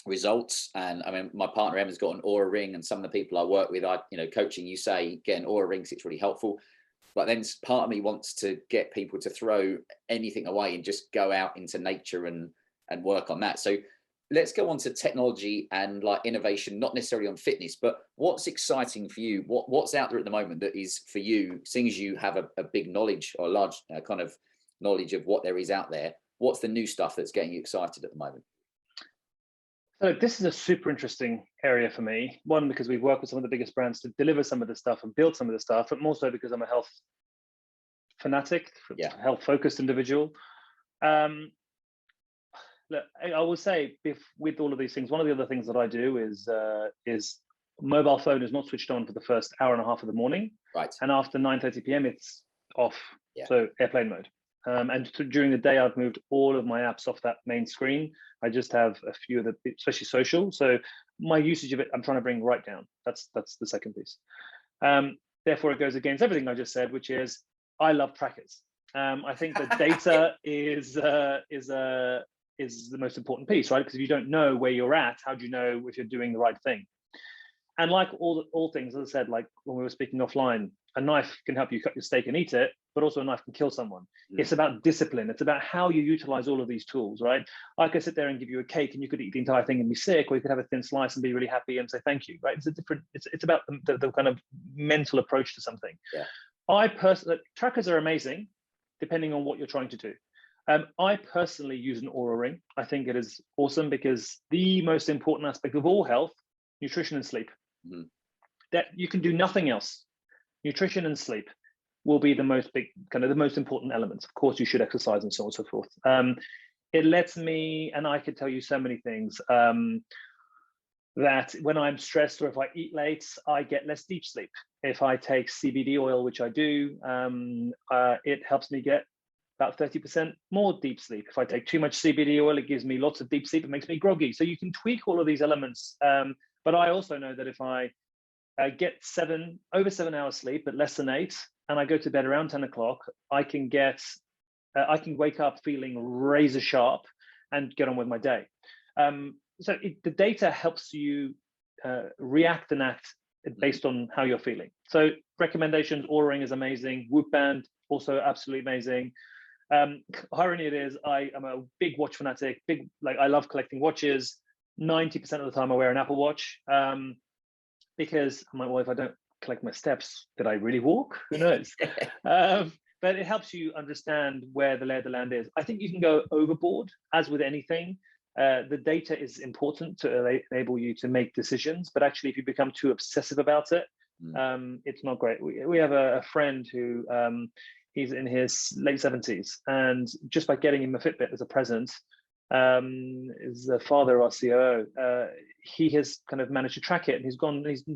results. And I mean, my partner Emma's got an Aura ring, and some of the people I work with, coaching, you say, get an Aura ring, so it's really helpful. But then part of me wants to get people to throw anything away and just go out into nature and work on that. So let's go on to technology and like innovation, not necessarily on fitness, but what's exciting for you? What's out there at the moment that is for you, seeing as you have a big knowledge or a large kind of knowledge of what there is out there? What's the new stuff that's getting you excited at the moment? So this is a super interesting area for me. One, because we've worked with some of the biggest brands to deliver some of the stuff and build some of the stuff, but more so because I'm a health fanatic, health focused individual. Look, I will say, with all of these things, one of the other things that I do is mobile phone is not switched on for the first hour and a half of the morning. Right. And after 9:30 p.m. it's off. Yeah. So airplane mode. And during the day, I've moved all of my apps off that main screen. I just have a few of the, especially social. So my usage of it, I'm trying to bring right down. That's the second piece. Therefore, it goes against everything I just said, which is I love trackers. I think the data is the most important piece, right? Because if you don't know where you're at, how do you know if you're doing the right thing? And like all things, as I said, like when we were speaking offline, a knife can help you cut your steak and eat it, but also a knife can kill someone. It's about discipline. It's about how you utilize all of these tools, right? I could sit there and give you a cake and you could eat the entire thing and be sick, or you could have a thin slice and be really happy and say thank you, right? It's about the kind of mental approach to something. Yeah. I personally, trackers are amazing, depending on what you're trying to do. I personally use an Aura ring. I think it is awesome because the most important aspect of all health, nutrition and sleep, that you can do nothing else. Nutrition and sleep will be the most important elements. Of course, you should exercise and so on and so forth. It lets me, and I could tell you so many things, that when I'm stressed or if I eat late, I get less deep sleep. If I take CBD oil, which I do, it helps me get about 30% more deep sleep. If I take too much CBD oil, it gives me lots of deep sleep. It makes me groggy. So you can tweak all of these elements. But I also know that if I get over 7 hours sleep, but less than 8, and I go to bed around 10 o'clock, I can wake up feeling razor sharp and get on with my day. So the data helps you react and act based on how you're feeling. So recommendations, Oura is amazing. Whoop Band, also absolutely amazing. Irony it is, I am a big watch fanatic, I love collecting watches. 90% of the time I wear an Apple Watch, because I'm like, well, if I don't collect my steps, did I really walk? Who knows? But it helps you understand where the lay of the land is. I think you can go overboard, as with anything. The data is important to enable you to make decisions, but actually if you become too obsessive about it, it's not great. We have a friend who, he's in his late 70s, and just by getting him a Fitbit as a present, is the father of our COO, he has kind of managed to track it, and he's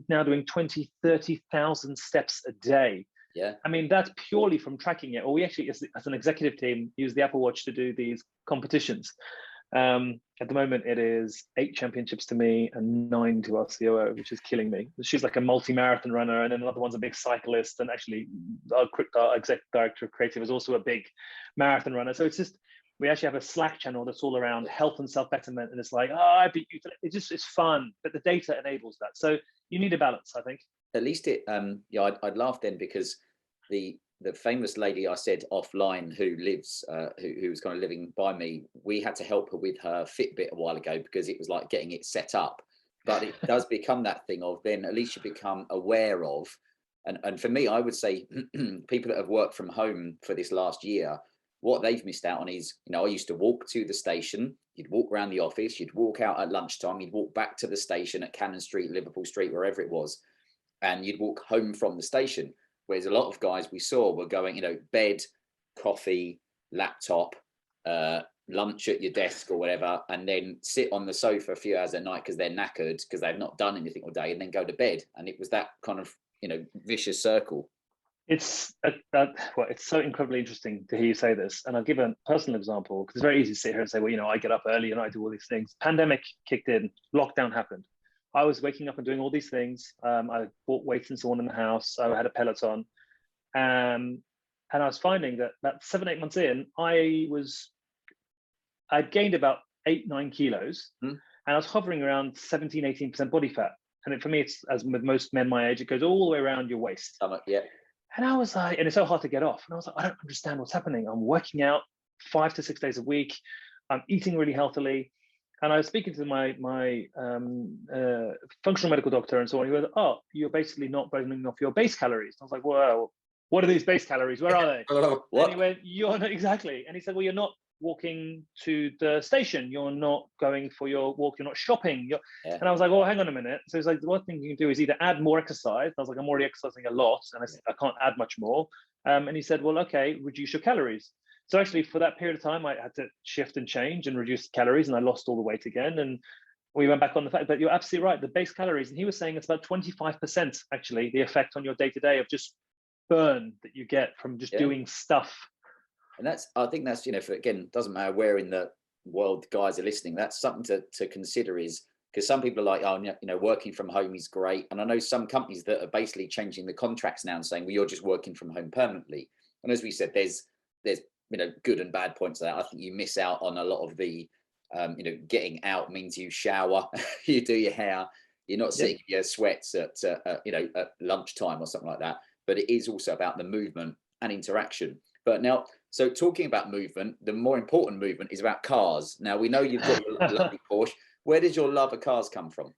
now doing 20-30,000 steps a day. Yeah, I mean, that's purely from tracking it. Or we actually, as an executive team, use the Apple Watch to do these competitions. At the moment, it is 8 championships to me and 9 to our COO, which is killing me. She's like a multi-marathon runner, and then another one's a big cyclist, and actually our exec director of creative is also a big marathon runner. So it's just, we actually have a Slack channel that's all around health and self-betterment, and it's like, oh, I beat you. It's fun, but the data enables that. So you need a balance, I think. At least it, I'd laugh then, because the famous lady I said offline who lives, who was kind of living by me, we had to help her with her Fitbit a while ago because it was like getting it set up. But it does become that thing of then at least you become aware of, and for me, I would say people that have worked from home for this last year, what they've missed out on is, I used to walk to the station, you'd walk around the office, you'd walk out at lunchtime, you'd walk back to the station at Cannon Street, Liverpool Street, wherever it was, and you'd walk home from the station. Whereas a lot of guys we saw were going, bed, coffee, laptop, lunch at your desk or whatever, and then sit on the sofa a few hours at night because they're knackered because they've not done anything all day, and then go to bed. And it was that kind of, vicious circle. It's it's so incredibly interesting to hear you say this. And I'll give a personal example, because it's very easy to sit here and say, well, I get up early and I do all these things. Pandemic kicked in, lockdown happened. I was waking up and doing all these things. I bought weights and so on in the house. I had a Peloton. And I was finding that about 7-8 months in, I'd gained about 8-9 kilos, and I was hovering around 17-18% body fat. And for me, it's, as with most men my age, it goes all the way around your waist. Yeah. And I was like, and it's so hard to get off. And I was like, I don't understand what's happening. I'm working out 5 to 6 days a week. I'm eating really healthily. And I was speaking to my functional medical doctor and so on. He goes, oh, you're basically not burning off your base calories. I was like, well, what are these base calories? Where are they? What? And he went, you're not, exactly. And he said, well, you're not walking to the station. You're not going for your walk. You're not shopping. And I was like, well, hang on a minute. So he's like, the one thing you can do is either add more exercise. I was like, I'm already exercising a lot. And I said, I can't add much more. And he said, well, okay, reduce your calories. So actually, for that period of time, I had to shift and change and reduce calories, and I lost all the weight again. And we went back on the fact, but you're absolutely right, the base calories. And he was saying it's about 25% actually, the effect on your day-to-day of just burn that you get from just doing stuff. And I think that's, for, again, doesn't matter where in the world guys are listening, that's something to consider, is because some people are like, oh, working from home is great. And I know some companies that are basically changing the contracts now and saying, well, you're just working from home permanently. And as we said, there's good and bad points to that. I think you miss out on a lot of the, getting out means you shower, you do your hair, you're not sitting in your sweats at lunchtime or something like that. But it is also about the movement and interaction. But now, so talking about movement, the more important movement is about cars. Now, we know you've got your lovely Porsche. Where does your love of cars come from?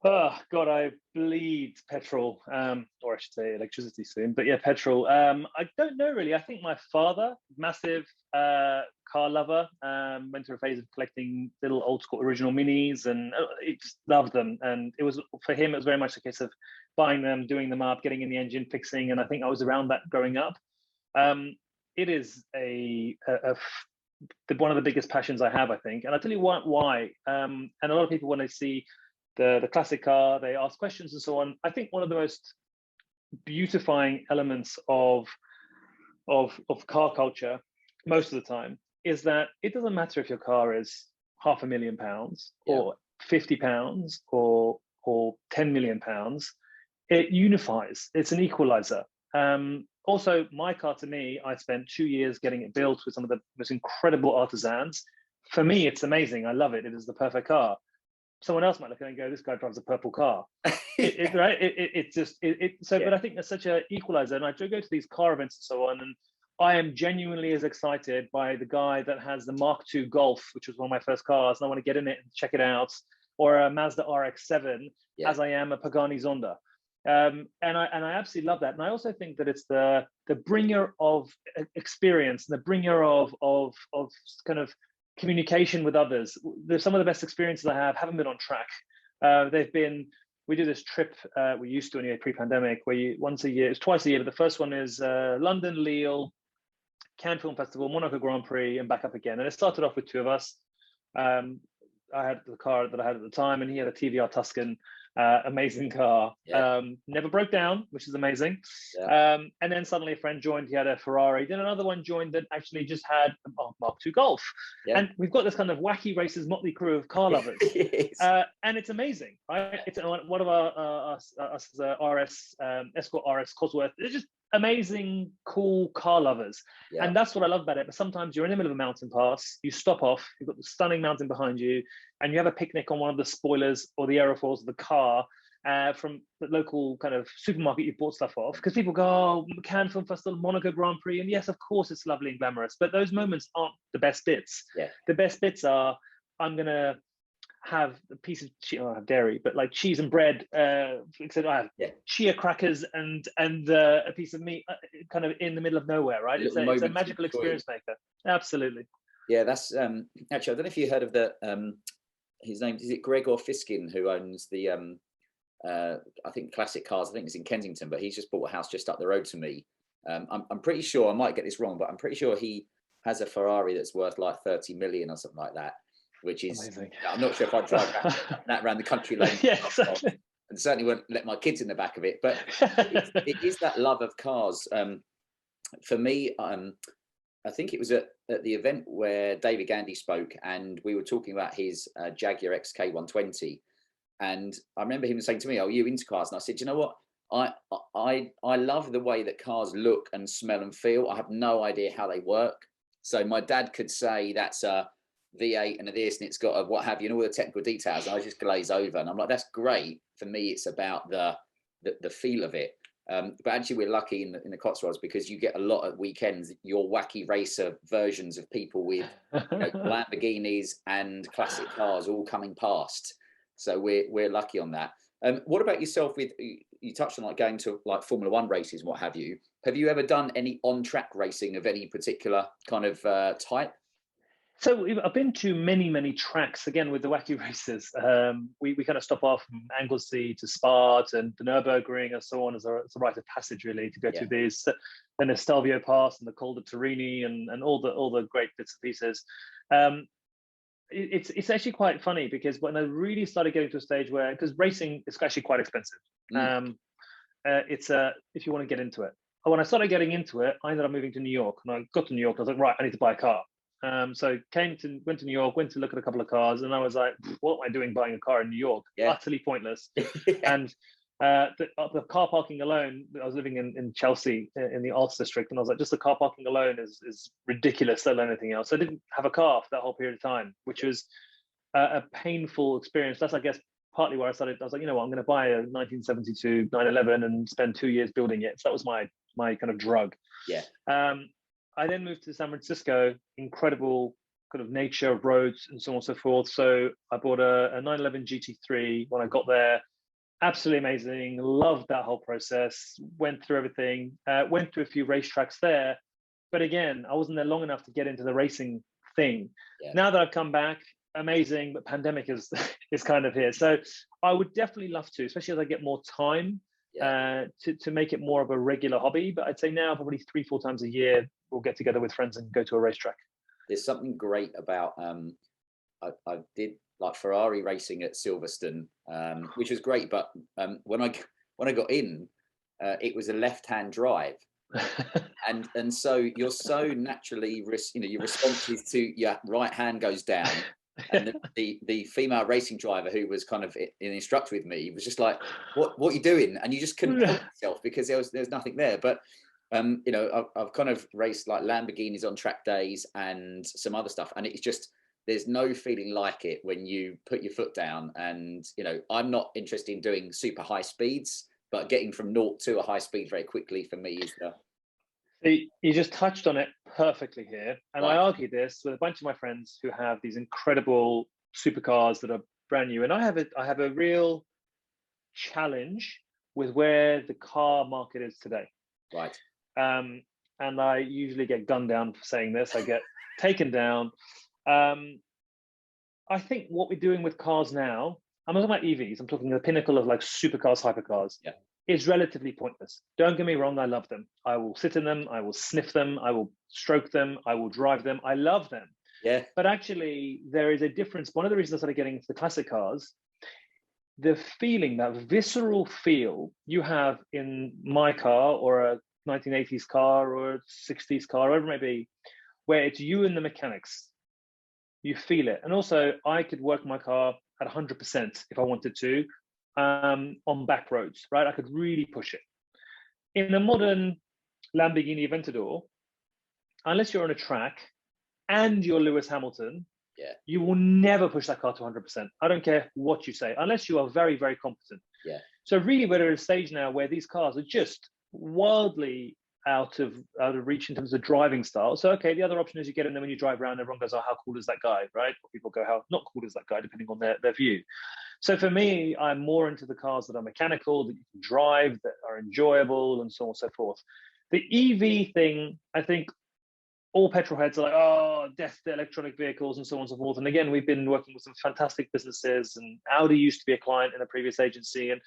Oh God, I bleed petrol, or I should say electricity soon, but yeah, petrol. I don't know really. I think my father, massive car lover, went through a phase of collecting little old school original minis, and he just loved them. And it was, for him, it was very much a case of buying them, doing them up, getting in the engine, fixing. And I think I was around that growing up. It is one of the biggest passions I have, I think. And I'll tell you why. And a lot of people, when they see the classic car, they ask questions and so on. I think one of the most beautifying elements of car culture most of the time is that it doesn't matter if your car is £500,000 or £50 or 10 million pounds. It unifies. It's an equalizer. Also, my car, to me, I spent 2 years getting it built with some of the most incredible artisans. For me, it's amazing. I love it. It is the perfect car. someone else might look at it and go, this guy drives a purple car. Right? So, but I think that's such an equalizer. And I do go to these car events and so on, and I am genuinely as excited by the guy that has the Mark II Golf, which was one of my first cars, and I want to get in it and check it out, or a Mazda RX-7, as I am a Pagani Zonda. And I absolutely love that. And I also think that it's the bringer of experience, the bringer of kind of communication with others. There's some of the best experiences I haven't been on track. We do this trip, we used to anyway, pre-pandemic, where it's twice a year, but the first one is London, Lille, Cannes Film Festival, Monaco Grand Prix, and back up again. And it started off with two of us. I had the car that I had at the time, and he had a TVR Tuscan, amazing car. Never broke down, which is amazing. And then suddenly a friend joined. He had a Ferrari. Then another one joined that actually just had a Mark II Golf. And we've got this kind of wacky races motley crew of car lovers. And it's amazing, right? It's one of our RS Escort RS Cosworth. It's just amazing, cool car lovers. And that's what I love about it. But sometimes you're in the middle of a mountain pass, you stop off, you've got the stunning mountain behind you, and you have a picnic on one of the spoilers or the aerofoils of the car from the local kind of supermarket you bought stuff off. Because people go, oh, Cannes Film Festival, Monaco Grand Prix, and yes, of course it's lovely and glamorous, but those moments aren't the best bits. The best bits are, I'm gonna have a piece of cheese, I don't have dairy, but like cheese and bread, except I have chia crackers and a piece of meat kind of in the middle of nowhere, right? It's a magical experience maker. Absolutely. Yeah, that's actually, I don't know if you heard of his name, is it Gregor Fiskin, who owns the I think Classic Cars, I think it's in Kensington, but he's just bought a house just up the road to me. I'm pretty sure, I might get this wrong, but I'm pretty sure he has a Ferrari that's worth like 30 million or something like that, which is amazing. I'm not sure if I'd drive that around the country lane. Exactly. And certainly won't let my kids in the back of it, but it is that love of cars. For me, I think it was at the event where David Gandy spoke, and we were talking about his Jaguar XK120, and I remember him saying to me, "Oh, are you into cars?" And I said, "You know what? I love the way that cars look and smell and feel. I have no idea how they work. So my dad could say that's a V8 and a this, and it's got a what have you, and all the technical details. And I just glaze over, and I'm like, that's great. For me, it's about the feel of it. But actually, we're lucky in the Cotswolds because you get a lot at weekends. Your wacky racer versions of people with Lamborghinis and classic cars all coming past. So we're lucky on that. What about yourself? You touched on like going to like Formula One races and what have you. Have you ever done any on-track racing of any particular kind of type? So I've been to many tracks, again, with the wacky races. We kind of stop off from Anglesey to Spa and the Nürburgring and so on as a rite of passage, really, to go through these. Then the Stelvio Pass and the Col de Torini and all the great bits and pieces. It's actually quite funny because when I really started getting to a stage where, because racing is actually quite expensive. It's if you want to get into it. When I started getting into it, I ended up moving to New York, and I got to New York. I was like, right, I need to buy a car. So went to New York, went to look at a couple of cars, and I was like, what am I doing buying a car in New York? Utterly pointless. And the car parking alone, I was living in Chelsea in the Arts District, and I was like, just the car parking alone is ridiculous, let alone anything else. So I didn't have a car for that whole period of time, which was a painful experience. That's, I guess, partly where I started. I was like, you know what, I'm going to buy a 1972 911 and spend 2 years building it. So that was my kind of drug. I then moved to San Francisco, incredible kind of nature, roads, and so on and so forth. So I bought a 911 GT3 when I got there. Absolutely amazing. Loved that whole process. Went through everything. Went through a few racetracks there. But again, I wasn't there long enough to get into the racing thing. Now that I've come back, amazing, but pandemic is kind of here. So I would definitely love to, especially as I get more time, to make it more of a regular hobby. But I'd say now probably 3-4 times a year we'll get together with friends and go to a racetrack. There's something great about I did like Ferrari racing at Silverstone, which was great, but when I got in, it was a left-hand drive. and so you're so naturally your response is to your right hand goes down. And the female racing driver who was kind of an instructor with me was just like, what are you doing? And you just couldn't help yourself because there's nothing there. But I've kind of raced like Lamborghinis on track days and some other stuff, and it's just there's no feeling like it when you put your foot down. And, you know, I'm not interested in doing super high speeds, but getting from naught to a high speed very quickly for me is the... You just touched on it perfectly here. And Right. I argue this with a bunch of my friends who have these incredible supercars that are brand new. And I have a real challenge with where the car market is today. Right. And I usually get gunned down for saying this. I get taken down. I think what we're doing with cars now, I'm not talking about EVs, I'm talking the pinnacle of like supercars, hypercars, yeah, is relatively pointless. Don't get me wrong, I love them. I will sit in them, I will sniff them, I will stroke them, I will drive them. I love them. Yeah. But actually, there is a difference. One of the reasons I started getting into the classic cars, the feeling, that visceral feel you have in my car or a 1980s car or a 60s car, whatever it may be, where it's you and the mechanics. You feel it. And also, I could work my car at 100% if I wanted to, on back roads, right? I could really push it. In a modern Lamborghini Aventador, unless you're on a track and you're Lewis Hamilton, yeah, you will never push that car to 100%. I don't care what you say, unless you are very, very competent. Yeah. So really, we're at a stage now where these cars are just wildly out of reach in terms of driving style. So okay, the other option is you get in there when you drive around, everyone goes, oh, how cool is that guy, right? Or people go, how not cool is that guy, depending on their view. So for me, I'm more into the cars that are mechanical, that you can drive, that are enjoyable, and so on and so forth. The EV thing, I think all petrol heads are like, oh, death to electronic vehicles and so on and so forth. And again, we've been working with some fantastic businesses, and Audi used to be a client in a previous agency, and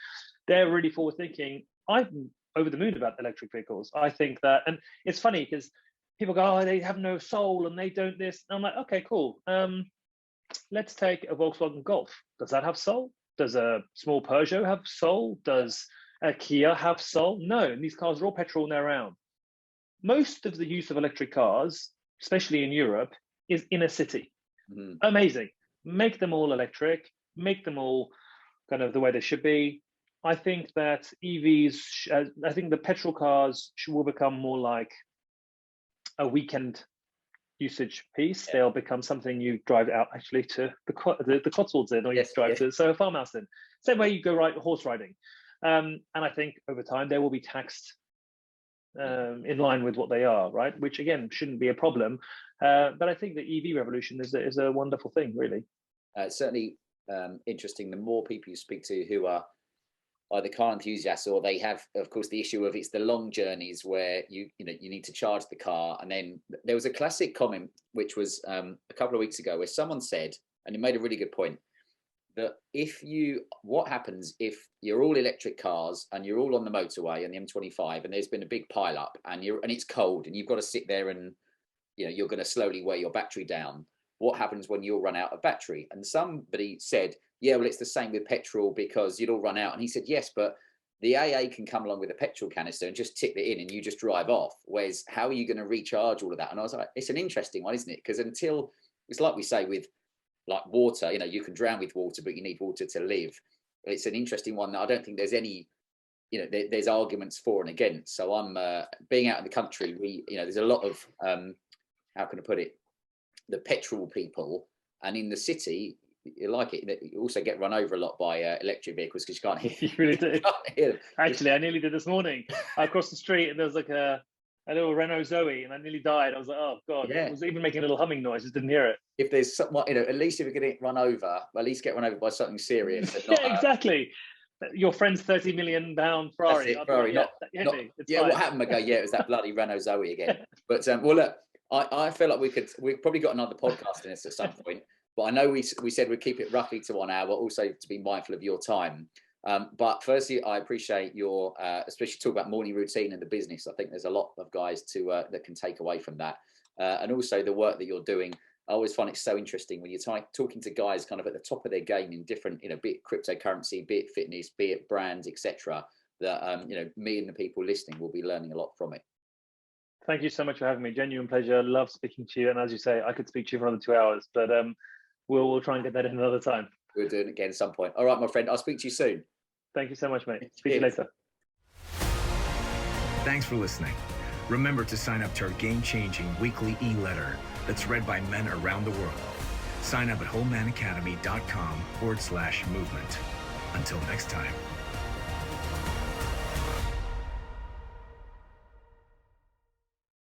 they're really forward thinking. I'm over the moon about electric vehicles. I think that, and it's funny because people go, oh, they have no soul and they don't this. And I'm like, okay, cool. Let's take a Volkswagen Golf. Does that have soul? Does a small Peugeot have soul? Does a Kia have soul? No, and these cars are all petrol and they're around. Most of the use of electric cars, especially in Europe, is in a city. Mm-hmm. Amazing. Make them all electric, make them all kind of the way they should be. I think that EVs, I think the petrol cars will become more like a weekend usage piece. Yeah. They'll become something you drive out actually to the Cotswolds in, or you drive to a farmhouse in. Same way you go horse riding. And I think over time they will be taxed in line with what they are, right? Which again shouldn't be a problem. But I think the EV revolution is a wonderful thing, really. Certainly interesting. The more people you speak to who are either car enthusiasts, or they have, of course, the issue of it's the long journeys where you need to charge the car. And then there was a classic comment, which was a couple of weeks ago, where someone said, and it made a really good point, that what happens if you're all electric cars and you're all on the motorway and the M25, and there's been a big pile up and it's cold and you've got to sit there and you're going to slowly wear your battery down. What happens when you'll run out of battery? And somebody said, yeah, well, it's the same with petrol because you'd all run out. And he said, yes, but the AA can come along with a petrol canister and just tip it in and you just drive off. Whereas how are you going to recharge all of that? And I was like, it's an interesting one, isn't it? Because until, it's like we say with like water, you can drown with water, but you need water to live. It's an interesting one that I don't think there's any, there's arguments for and against. So I'm being out in the country, there's a lot of, how can I put it? The petrol people, and in the city, you like it. You also get run over a lot by electric vehicles because you can't hear. You really do. Actually, I nearly did this morning. I crossed the street and there was like a little Renault Zoe, and I nearly died. I was like, oh god! Yeah. It was even making a little humming noise. Just didn't hear it. If there's somewhat, at least if you're getting run over, at least get run over by something serious. And not, yeah, exactly. Your friend's 30 million pound Ferrari. Ferrari, what happened? I go, yeah, it was that bloody Renault Zoe again. But well, look. I feel like we've probably got another podcast in this at some point, but I know we said we'd keep it roughly to 1 hour, also to be mindful of your time. But firstly, I appreciate your, especially talk about morning routine and the business. I think there's a lot of guys that can take away from that. And also the work that you're doing. I always find it so interesting when you're talking to guys kind of at the top of their game in different, be it cryptocurrency, be it fitness, be it brands, etc. That, me and the people listening will be learning a lot from it. Thank you so much for having me. Genuine pleasure. Love speaking to you. And as you say, I could speak to you for another 2 hours, but we'll try and get that in another time. We'll do it again at some point. All right, my friend. I'll speak to you soon. Thank you so much, mate. Speak to you later. Thanks for listening. Remember to sign up to our game-changing weekly e-letter that's read by men around the world. Sign up at wholemanacademy.com/movement. Until next time.